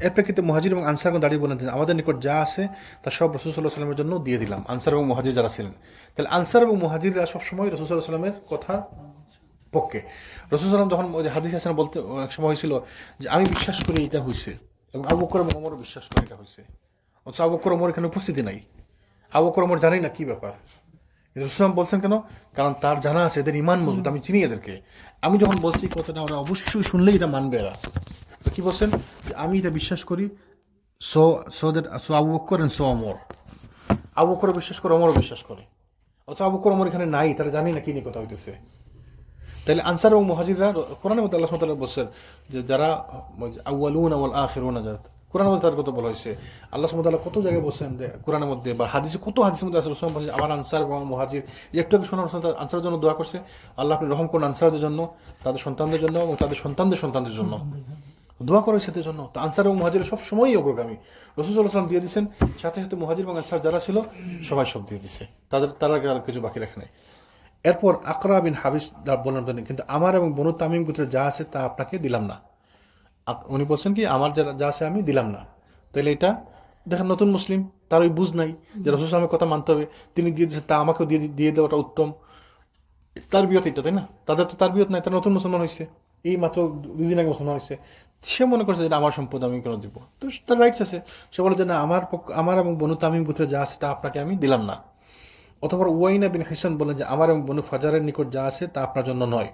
এর প্রেক্ষিতে মুহাজির এবং আনসারগণ দাঁড়িয়ে বলেন আমাদের নিকট যা আছে তা সব রাসূল সাল্লাল্লাহু আলাইহি ওয়াসাল্লামের জন্য দিয়ে দিলাম। আনসার এবং মুহাজির যারা ছিলেন, তাহলে আনসার এবং মুহাজিররা সবসময় রাসূল সাল্লাল্লাহু আলাইহি ওয়াসাল্লামের কথার পক্ষে। রাসূল সাল্লাল্লাহু আলাইহি ওয়াসাল্লাম যখন ওই হাদিস হাসান বলতে এক সময় হয়েছিল যে আমি বিশ্বাস করি এটা হয়েছে, এবং আবু বকর এবং ওমরও বিশ্বাস করে এটা হয়েছে, অথচ আবু বকর ওমর এখানে উপস্থিতি নাই, আবু বকর ওমর জানি না কি ব্যাপার। রাসূল বলছেন কেন? কারণ তার জানা আছে এদের ইমান মজবুত, আমি চিনি এদেরকে, আমি যখন বলছি কথাটা ওরা অবশ্যই শুনলেই এটা মানবে। এরা তো কি বলছেন যে আমি এটা বিশ্বাস করি, so Abu Bakr and so Omar, আবু বকরও বিশ্বাস করে, ওমরও বিশ্বাস করে, অথচ আবু বকর ওমর এখানে নাই, তারা জানি না কি নিয়ে কথা হইতেছে। তাহলে আনসার এবং মুহাজিররা কোরআনের মধ্যে আল্লাহ সুবহানাহু ওয়া তাআলা বলছেন যে যারা আউয়ালুনা ওয়াল আখিরুনা, যারা কোরআনের মধ্যে তার কথা বলা হয়েছে। আল্লাহ সুবহানাহু ওয়া তাআলা কত জায়গায় বলছেন যে কোরআনের মধ্যে বা হাদিসে, কত হাদিসের মধ্যে আছে রাসূল বলেছেন আমার আনসার এবং মুহাজির, একটু আগে শোনা রাসূল আনসারের জন্য দোয়া করছে, আল্লাহ আপনি রহম করুন আনসারদের জন্য, তাদের সন্তানদের জন্য এবং তাদের সন্তানদের সন্তানদের জন্য দোয়া করে সেদের জন্য। তো আনসার এবং মুহাজির সব সময়ই অগ্রগামী, রাসূল সাল্লাল্লাহু আলাইহি ওয়াসাল্লাম দিয়ে দিয়েছেন, সাথে সাথে মুহাজির এবং আনসার যারা ছিল সবাই সব দিয়ে দিয়েছে, তারা আর কিছু বাকি রাখে নাই। এরপর আকরা বিন হাবিস বলেন কিন্তু আমার এবং বনু তামিম গোত্রের যা আছে তা আপনাকে দিলাম না। উনি বলছেন কি আমার যা আছে আমি দিলাম না। তাহলে এটা দেখেন নতুন মুসলিম, তার ওই বুঝ নাই যে রাসূল সাল্লাল্লাহু আলাইহি ওয়াসাল্লামের কথা মানতে হবে, তিনি দিয়ে দিয়েছেন, তা আমাকেও দিয়ে দেওয়াটা উত্তম। তার বিয়ত এটা, তাই না? তাদের তো তার বিয়ত নাই, তার নতুন মুসলমান হয়েছে, এই মাত্র 2 দিন আগে মুসলমান হয়েছে, সে মনে করছে যে আমার সম্পদ আমি কেন দিব, তো তার রাইটস আছে। সে বলে যে না আমার এবং বনু তামিম গোত্রের যা আছে তা আপনাকে আমি দিলাম না। অথবা ওয়াইনা বিন হিসান বলেন যে আমার এবং বনু ফাজারের নিকট যা আছে তা আপনার জন্য নয়।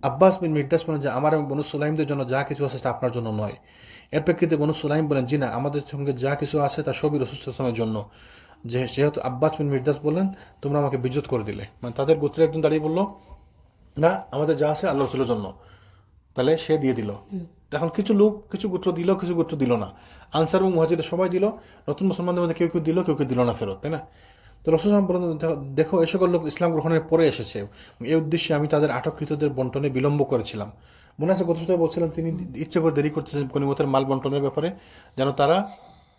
আব্বাস বিন মির্দাস বলেন যে আমার এবং বনু সুলাইমদের জন্য যা কিছু আছে তা আপনার জন্য নয়। এর প্রেক্ষিতে বনু সুলাইম বলেন জি না, আমাদের সঙ্গে যা কিছু আছে তা সবই রাসূল সাল্লাল্লাহু আলাইহি ওয়াসাল্লামের জন্য। যেহেতু আব্বাস বিন মির্দাস বলেন তোমরা আমাকে বিজত করে দিলে, মানে তাদের গোত্রের একজন দাঁড়িয়ে বলল না আমাদের যা আছে আল্লাহ রাসূলের জন্য, তাহলে সে দিয়ে দিল। এখন কিছু লোক কিছু গোত্র দিল, কিছু গোত্র দিল না। আনসার এবং মুহাজির সবাই দিল, নতুন মুসলমানদের মধ্যে কেউ কেউ দিল, কেউ কেউ দিল না ফেরত, তাই না? তো রাসূল সাল্লাল্লাহু আলাইহি ওয়াসাল্লাম বলেন দেখো এ সকল লোক ইসলাম গ্রহণের পরে এসেছে, এই উদ্দেশ্যে আমি তাদের আটককৃতদের বন্টনে বিলম্ব করেছিলাম। মনে আছে গত সপ্তাহে বলছিলাম তিনি ইচ্ছে করে দেরি করতেছেন গনিমতের মাল বন্টনের ব্যাপারে, যেন তারা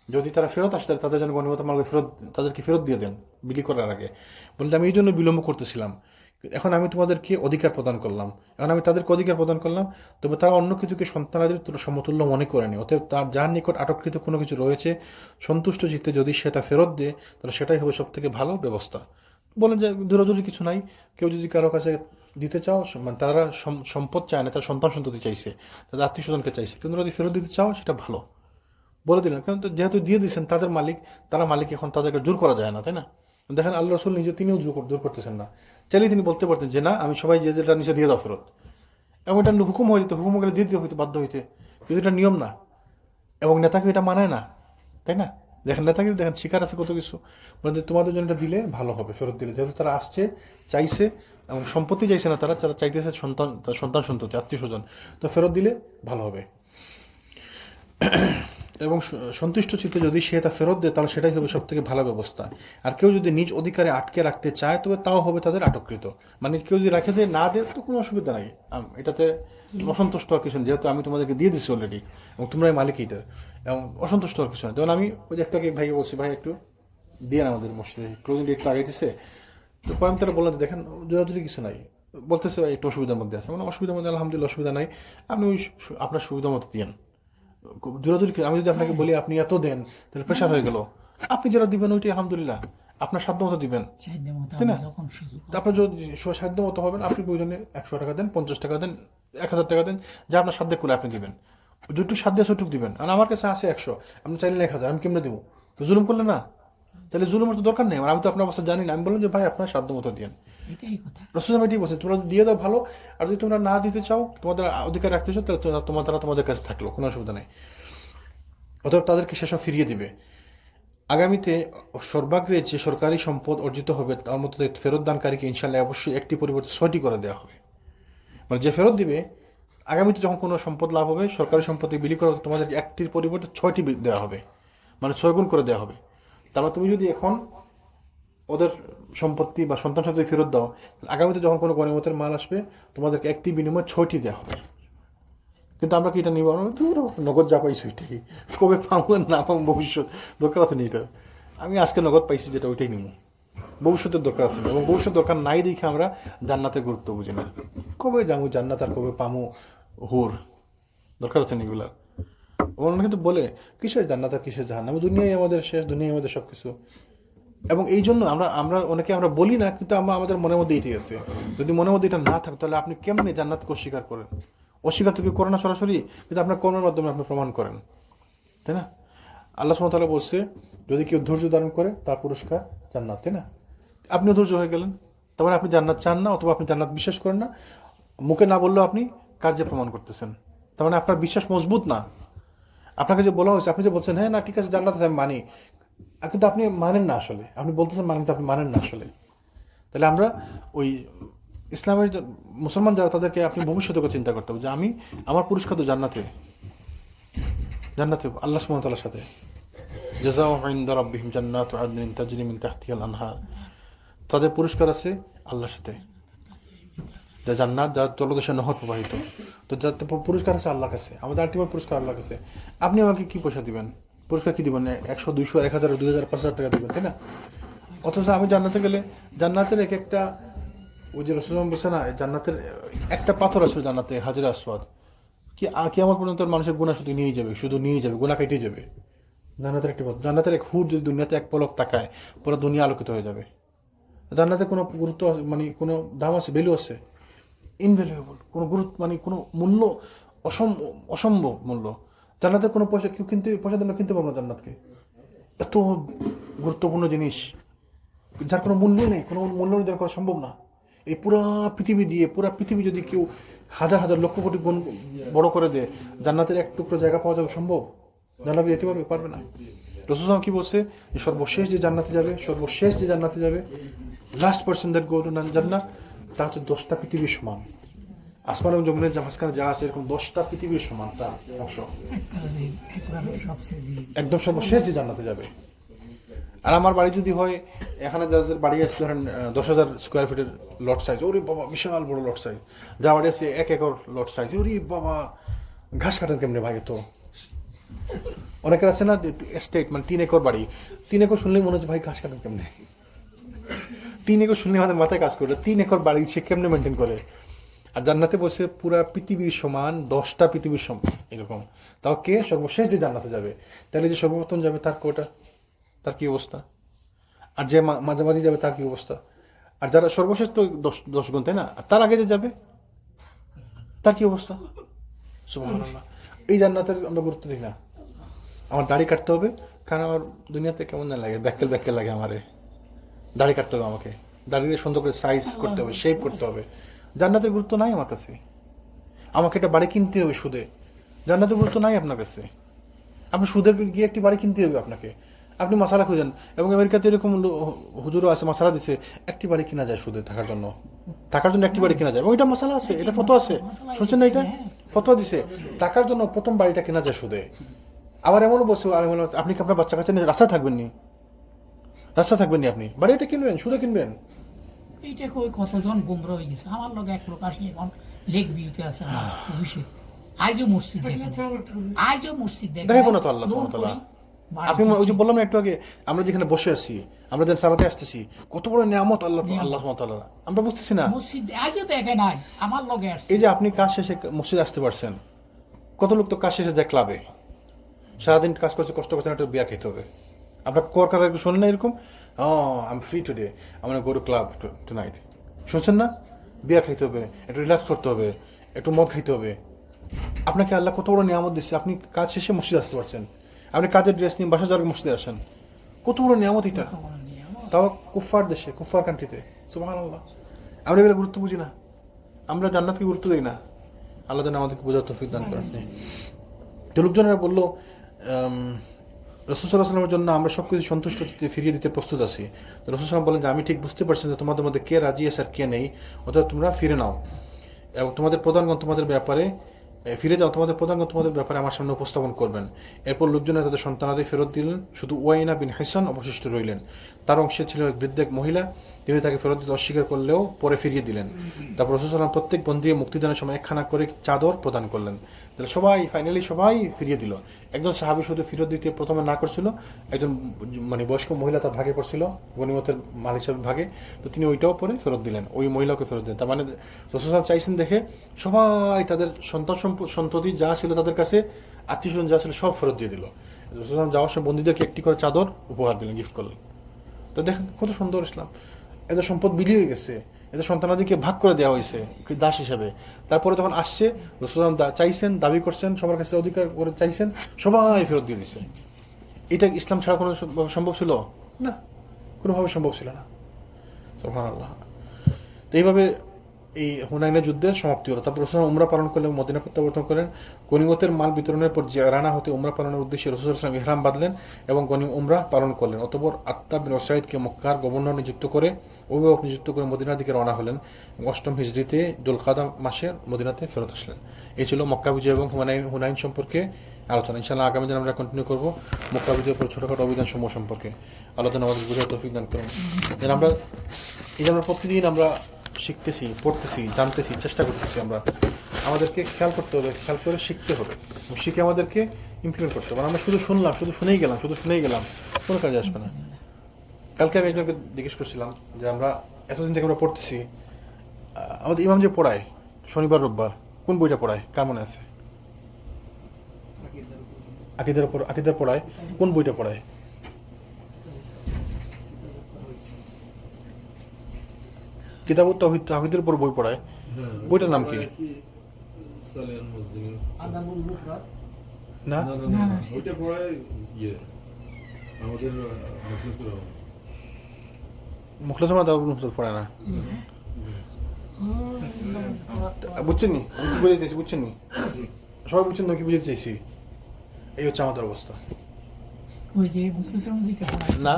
যদি তারা ফেরত আসে তাদের যেন গনিমতের মাল তাদেরকে ফেরত দিয়ে দেন বিলি করার আগে। বলতে আমি এই জন্য বিলম্ব করতেছিলাম, এখন আমি তোমাদেরকে অধিকার প্রদান করলাম, এখন আমি তাদেরকে অধিকার প্রদান করলাম, তবে তারা অন্য কিছুকে সন্তানাদের সমতুল্য মনে করেনি। অতএব তার যার নিকট আটককৃত কোনো কিছু রয়েছে সন্তুষ্ট চিত্তে যদি সে তা ফেরত দেয় তাহলে সেটাই হবে সব থেকে ভালো ব্যবস্থা। বলেন যে দূরাদূরি কিছু নাই, কেউ যদি কারো কাছে দিতে চাও, মানে তারা সম্পদ চায় না, তার সন্তান সন্ততি চাইছে, তাদের আত্মীয় স্বজনকে চাইছে, কিন্তু যদি ফেরত দিতে চাও সেটা ভালো বলে দিলেন। কারণ যেহেতু দিয়ে দিচ্ছেন তাদের মালিক, তারা মালিক, এখন তাদেরকে জোর করা যায় না, তাই না? দেখেন আল্লাহ রাসূল নিজে তিনিও জোর করতেছেন না, চাইলে তিনি বলতে পারতেন যে না আমি সবাই যে যেটা নিচে দিয়ে দাও ফেরত, এবং এটা হুকুম হয়ে যেত, হুকুম গেলে দিয়ে দিতে হইতে বাধ্য হইতে, কিন্তু এটা নিয়ম না এবং নেতাকে এটা মানায় না, তাই না? দেখেন নেতাকে দেখেন শিকার আছে কত কিছু, মানে তোমাদের জন্য এটা দিলে ভালো হবে ফেরত দিলে, যেহেতু তারা আসছে চাইছে এবং সম্পত্তি চাইছে না, তারা চাইতেছে সন্তান সন্ততি আত্মীয় স্বজন, তো ফেরত দিলে ভালো হবে। এবং সন্তুষ্ট চিত্তে যদি সে তা ফেরত দেয় তাহলে সেটাই হবে সব থেকে ভালো ব্যবস্থা। আর কেউ যদি নিজ অধিকারে আটকে রাখতে চায় তবে তাও হবে তাদের আটককৃত, মানে কেউ যদি রাখে দেয় না দেয় তো কোনো অসুবিধা নাই, এটাতে অসন্তুষ্ট হওয়ার কিছু নেই, যেহেতু আমি তোমাদেরকে দিয়ে দিচ্ছি অলরেডি এবং তোমরাই মালিক এইটা, এবং অসন্তুষ্ট হওয়ার কিছু নেই। যেমন আমি ওই যে একটাকে ভাইকে বলছি ভাই একটু দিয়ে না আমাদের মসজিদে ক্লোজিং ডেটটা আগাইতেছে, তো পরে তারা বললেন দেখেন জোরাজুরি কিছু নাই, বলতেছে একটু অসুবিধার মধ্যে আছে, মানে অসুবিধার মধ্যে আলহামদুলিল্লাহ অসুবিধা নাই, আপনি ওই আপনার সুবিধা মতো দিয়েন। জোরাজুরি আমি যদি আপনাকে বলি আপনি এত দেন তাহলে প্রেশার হয়ে গেল, আপনি যেটা দিবেন ওইটি আলহামদুলিল্লাহ আপনার সাধ্য মতো দিবেন, তাই না? আপনার যদি সাধ্য মতো হবেন, আপনি প্রয়োজনে 100 টাকা দেন, 50 টাকা দেন, 1000 টাকা দেন, যা আপনার সাধ্যে করে আপনি দিবেন, যেটুকু সাধ্যে সেটুকু দিবেন। আর আমার কাছে আছে 100, আপনি চাইলেন 1000, আমি কেমনে দেবো? তো জুলুম করলে না, তাহলে জুলুমের তো দরকার নেই, আমি তো আপনার অবস্থা জানি না, আমি বললাম যে ভাই আপনার সাধ্য মতো দিন। রাসূল এটাই বলছেন তোমরা দিয়ে দাও ভালো, আর যদি তোমরা না দিতে চাও, তোমাদের অধিকার রাখতে চাও, তাহলে তারা তোমাদের কাছে থাকলো, কোনো অসুবিধা নেই, অথবা তাদেরকে সেসব ফিরিয়ে দিবে। আগামীতে সর্বাগ্রে যে সরকারি সম্পদ অর্জিত হবে তার মধ্যে ফেরত দানকারীকে ইনশাল্লাহ অবশ্যই একটি পরিবর্তে 6টি করে দেওয়া হবে, মানে যে ফেরত দিবে আগামীতে যখন কোনো সম্পদ লাভ হবে, সরকারি সম্পত্তি বিলি করা হবে, তোমাদেরকে একটির পরিবর্তে 6টি দেওয়া হবে, মানে 6 গুণ করে দেওয়া হবে। তারপর তুমি যদি এখন ওদের সম্পত্তি বা সন্তান সাথে ফেরত দাও, আগামীতে যখন কোনো গনিমতের মাল আসবে তোমাদেরকে একটি বিনিময়ে 6টি দেওয়া হবে। কিন্তু আমরা কি এটা নিব? নগদ যা পাইছি ওইটাই, কবে পাবো না পাবো ভবিষ্যৎ দরকার আছে না। এটা আমি আজকে নগদ পাইছি যেটা ওইটাই নিব, ভবিষ্যতের দরকার আছে না। এবং ভবিষ্যৎ দরকার নাই দেখে আমরা জান্নাতের গুরুত্ব বুঝি না। কবে যাবো জান্নাত আর কবে পামো হুর, দরকার আছে না এগুলার। ওরা কিন্তু বলে কিসের জান্নাত আর কিসের জাহান্নাম, দুনিয়ায় আমাদের শেষ, দুনিয়ায় আমাদের সব কিছু। এবং এই জন্য আমরা অনেকে আমরা বলি না, কিন্তু আমাদের মনের মধ্যে এটাই আছে। যদি মনের মধ্যে এটা না থাকে তাহলে আপনি কেমনি জান্নাতকে অস্বীকার করেন? অস্বীকার তো কেউ করে না সরাসরি, কিন্তু আপনার কর্মের মাধ্যমে আপনি প্রমাণ করেন, তাই না? আল্লাহ সুবহানাহু ওয়া তাআলা বলছে যদি কেউ ধৈর্য ধারণ করে তার পুরস্কার জান্নাত, তাই না? আপনিও ধৈর্য হয়ে গেলেন, তার মানে আপনি জান্নাত চান না, অথবা আপনি জান্নাত বিশ্বাস করেন না। মুখে না বললেও আপনি কার্যে প্রমাণ করতেছেন, তার মানে আপনার বিশ্বাস মজবুত না। আপনাকে যে বলা হয়েছে, আপনি যে বলছেন হ্যাঁ না ঠিক আছে জান্নাত আমি মানি, কিন্তু আপনি মানেন না আসলে। আপনি বলতেছেন মানেন, কিন্তু আপনি মানেন না আসলে। তাহলে আমরা ওই ইসলামের মুসলমান যারা, তাদেরকে আপনি ভবিষ্যতের কথা চিন্তা করতে হবে যে আমি আমার পুরস্কার তো জান্নাতে, জান্নাতে আল্লাহ সুবহানাহু ওয়া তাআলার সাথে। জাযাউহুম ইনদা রাব্বিহিম জান্নাতু আদনিন তাজরি মিন তাহতিহাল আনহার, তাদের পুরস্কার আছে আল্লাহর সাথে, যা জান্নাত, যার তলদেশে নহর প্রবাহিত। তো যাতে পুরস্কার আছে আল্লাহর কাছে, আমাদের আলটিমেট পুরস্কার আল্লাহর কাছে। আপনি আমাকে কি পয়সা দিবেন? পুরস্কার কি দিবেন? 100, 200, 1000, 2000, 5000 টাকা দিবেন, তাই না? অথচ আমি জান্নাতে গেলে জান্নাতের এক একটা, ওই যে রাসূলুল্লাহ বলছে না, জান্নাতের একটা পাথর আছে জান্নাতে, হাজরে আসওয়াদ, কিয়ামত পর্যন্ত মানুষের গুনাহ শুধু নিয়ে যাবে, শুধু নিয়ে যাবে, গুনাহ কেটে যাবে। জান্নাতের একটা পাথর, জান্নাতের এক হুর যদি দুনিয়াতে এক পলক তাকায় পুরো দুনিয়া আলোকিত হয়ে যাবে। জান্নাতে কোনো গুরুত্ব মানে কোনো দাম আছে, ভ্যালু আছে? ইনভ্যালুয়েবল, কোনো গুরুত্ব মানে কোনো মূল্য অসম্ভব মূল্য। জান্নাতের কোনো পয়সা কেউ পয়সা দিলে কিনতে পারবো না জান্নাতকে। এত গুরুত্বপূর্ণ জিনিস যার কোনো মূল্যই নেই, কোনো মূল্য নির্ধারণ করা সম্ভব না। এই পুরা পৃথিবী যদি কেউ হাজার হাজার লক্ষ কোটি গুণ বড় করে দেয়, জান্নাতের এক টুকরো জায়গা পাওয়া যাবে সম্ভব? জান্নাতে যেতে পারবে না। রাসূল কি বলছে যে সর্বশেষ যে জান্নাতে যাবে, last person that go to জান্নাত, তা হচ্ছে 10টা পৃথিবীর সমান। আসমান এবং জমিনের মাঝখানে যা আছে এরকম 10টা পৃথিবীর সমান তার অংশ, একদম সর্বশেষ যে জান্নাতে যাবে। আর আমার বাড়ি যদি হয়, এখানে যাদের বাড়ি আছে ধরেন 10,000 স্কোয়ার ফিটের লট সাইজ, ওরে বাবা বিশাল বড় লট সাইজ। যা বাড়ি আছে 1 একর লট সাইজ, ওরে বাবা ঘাস কাটেন কেমনে ভাই? তো অনেকের আছে না এস্টেট, মানে 3 একর বাড়ি, 3 একর শুনলেই মনে হচ্ছে ভাই ঘাস কাটেন কেমনে? 3 একর শুনলে আমাদের মাথায় কাজ করে, 3 একর বাড়ি সে কেমনে মেনটেন করে? আর জান্নাতে বসে পুরা পৃথিবীর সমান, 10টা পৃথিবীর সমান এরকম। তাও কে সর্বশেষ যে জান্নাতে যাবে, তাহলে যে সর্বপ্রথম যাবে তার কোটা, তার কি অবস্থা? আর যে মাঝামাঝি যাবে তার কি অবস্থা? আর যারা সর্বশেষ তো 10 গুণ, তাই না? আর তার আগে যে যাবে তার কি অবস্থা? সুবহানাল্লাহ। এই জান্নাতের আমরা গুরুত্ব দিই না। আমার দাড়ি কাটতে হবে, কারণ আমার দুনিয়াতে কেমন না লাগে, ব্যাক্কেল লাগে। আমারে দাড়ি কাটতে হবে, আমাকে দাড়িতে সুন্দর করে সাইজ করতে হবে, শেপ করতে হবে। জান্নাতের গুরুত্ব নাই আমার কাছে। আমাকে একটা বাড়ি কিনতে হবে সুদে, জান্নাতের গুরুত্ব নাই আপনার কাছে। আপনি সুদের গিয়ে একটি বাড়ি কিনতে হবে আপনাকে, আপনি মশালা খুঁজেন। এবং আমেরিকাতে এরকম হুজুরও আছে, মশালা দিছে একটি বাড়ি কিনা যায় সুদে থাকার জন্য একটি বাড়ি কিনা যায়। এবং এটা মশালা আছে, এটা ফতোয়া আছে, শুনছেন না? এটা ফতোয়া দিছে, টাকার জন্য প্রথম বাড়িটা কেনা যায় সুদে। আবার এমনও বলছে, আপনি কি আপনার বাচ্চা কাচ্চা নিয়ে রাস্তা থাকবেন নি? আপনি বাড়িটা কিনবেন, সুদে কিনবেন। এইটা কতজন গুমরা হয়ে গেছে। আমার লগে এক লোক আসি এখন লেক ভিউতে আছে, অভিষেক আজও মসজিদ দেখে দেখাবো না তো আল্লাহ সুবহানাহু ওয়া তাআলা। আপনি ওই যে বললাম না একটু আগে, আমরা যেখানে বসে আছি, আমরা যেন সালাতে আসতেছি, কত বড় নিয়ামত আল্লাহ সুবহানাহু ওয়া তাআলা, আমরা বুঝতেছি না। মসজিদ আজও দেখে নাই, আমার লগে আসছে। এই যে আপনি কাজ শেষে মসজিদে আসতে পারছেন, কত লোক তো কাজ শেষে যায় ক্লাবে, সারাদিন কাজ করছে, কষ্ট করছে, একটা বিয়ার খেতে হবে। আপনার কোয়ার্কার শোনেন না এরকম, I am free today, I want to go to club tonight, শুনছেন না? বিয়ার খাইতে হবে, একটু রিল্যাক্স করতে হবে, একটু মদ খাইতে হবে। আপনাকে আল্লাহ কত বড় নিয়ামত দিচ্ছে, আপনি কাজ শেষে মসজিদে আসতে পারছেন, আপনি কাজের ড্রেস নিয়ে বাসা যাওয়ার মসজিদে আসেন, কত বড় নিয়ামত এটা, তাও কুফফার দেশে, কুফফার কান্ট্রিতে। সুবহানাল্লাহ। আমরা এগুলো গুরুত্ব বুঝি না, আমরা জান্নাতকে গুরুত্ব দিই না। আল্লাহ যেন আমাদেরকে বোঝার তৌফিক দান করেন। তো লোকজনেরা বললো রাসূল সাল্লাল্লাহু আলাইহি ওয়াসাল্লামের জন্য আমরা সব কিছু সন্তুষ্ট ফিরিয়ে দিতে প্রস্তুত আছি। তো রাসূল সাল্লাল্লাহু বলেন যে আমি ঠিক বুঝতে পারছি যে তোমাদের মধ্যে কে রাজি আছে আর কে নেই, অর্থাৎ তোমরা ফিরে নাও। এবং তোমাদের প্রধানগণ তোমাদের ব্যাপারে ফিরে যাও, তোমাদের প্রধান তোমাদের ব্যাপারে আমার সামনে উপস্থাপন করবেন। এরপর লোকজনের তাদের সন্তানাদের ফেরত দিলেন, শুধু ওয়াইনা বিন হাসান অবশিষ্ট রইলেন। তার অংশে ছিল এক বৃদ্ধ এক মহিলা, তিনি তাকে ফেরত দিতে অস্বীকার করলেও পরে ফিরিয়ে দিলেন। তারপর রাসূল সাল্লাল্লাহু আলাইহি ওয়াসাল্লাম প্রত্যেক বন্দীকে মুক্তিদানের সময় একখানা করে চাদর প্রদান করলেন। তাহলে সবাই ফাইনালি সবাই ফিরিয়ে দিল। একজন সাহাবী শুধু ফেরত দিতে প্রথমে না করছিল, একজন মানে বয়স্ক মহিলা তার ভাগে পড়ছিল গনিমতের মাল হিসাবে ভাগে, তো তিনি ওইটাও পরে ফেরত দিলেন, ওই মহিলাকে ফেরত দিলেন। তার মানে রাসূল সাল্লাল্লাহু আলাইহি ওয়াসাল্লাম চাইছেন দেখে সবাই তাদের সন্ততি যা ছিল তাদের কাছে, আত্মীয়স্বজন যা ছিল সব ফেরত দিয়ে দিল। রাসূল সাল্লাল্লাহু আলাইহি ওয়াসাল্লাম যাওয়ার সময় বন্দীদেরকে একটি করে চাদর উপহার দিলেন, গিফট করলেন। তো দেখেন কত সুন্দর ইসলাম। এদের সম্পদ বিলিয়ে গেছে, এদের সন্তানাদিকে ভাগ করে দেওয়া হয়েছে দাস হিসাবে। তারপরে যখন আসছে রাসূল চাইছেন, দাবি করছেন, সবার কাছে অধিকার করে চাইছেন, সবাই ফেরত দিয়ে দিছে। এটা ইসলাম ছাড়া কোনো সম্ভব ছিল না, কোনোভাবে সম্ভব ছিল না। সুবহানাল্লাহ। তো এইভাবে এই হুনাইনের যুদ্ধের সমাপ্তি হলো। তারপর রাসূল উমরা পালন করলেন, মদিনা প্রত্যাবর্তন করেন। গনিমতের মাল বিতরণের পর জিরানা হতে উমরা পালনের উদ্দেশ্যে রাসূল সাল্লাল্লাহু আলাইহি ওয়াসাল্লাম ইহরাম বাঁধলেন এবং উমরা পালন করলেন। অতঃপর আত্তা বিন উসাইদকে মক্কার গভর্নর নিযুক্ত করে, অভিভাবক নিযুক্ত করে মদিনার দিকে রওনা হলেন। 8ম হিজরিতে দুলকাদা মাসে মদিনাতে ফেরত আসলেন। এই ছিল মক্কা বিজয় এবং হুনাইন সম্পর্কে আলোচনা। ইনশাআল্লাহ আগামী দিন আমরা কন্টিনিউ করবো মক্কা বিজয়ের পর ছোটখাটো অভিযান সমূহ সম্পর্কে আলোচনা। আমাদের বুঝার তৌফিক দান করুন। আমরা এই যে আমরা প্রতিদিন আমরা শিখতেছি, পড়তেছি, জানতেছি, চেষ্টা করতেছি, আমাদেরকে খেয়াল করতে হবে, খেয়াল করে শিখতে হবে, শিখে আমাদেরকে ইমপ্লিমেন্ট করতে হবে। আমরা শুধু শুনলাম, শুধু শুনেই গেলাম, কোনো কাজে আসবে না। কালকে আমি একজনকে জিজ্ঞেস করছিলাম যে আমরা এতদিন থেকে আমরা পড়তেছি, আমাদের ইমাম যে পড়ায় শনিবার রোববার কোন বইটা পড়ায়, কার মনে আছে? আকিদার পড়ায় কোন বইটা পড়ায়? কিতাবুত তাওহীদ, তাওহীদের উপর বই পড়ায়, বইটার নাম কি? না, ওইটা পড়ায় আমাদের মুখলেসুর রহমান দাউদ পড়ায় না। বুঝছেন নি আমি কি বুঝতে চাইছি? বুঝছেন নি? সবাই বুঝছেন না কি বুঝতে চাইছি? এই হচ্ছে আমাদের অবস্থা। ওই যে মুখলিসুর মুজিকে পড়ায় না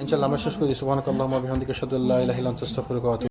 ইনশাআল্লাহ আমরা শেষ করে দিই। সুবহানাকাল্লাহুম্মা ওয়া বিহামদিকা আশহাদু আল্লা ইলাহা ইল্লা আনতা আস্তাগফিরুকা ওয়া আতুবু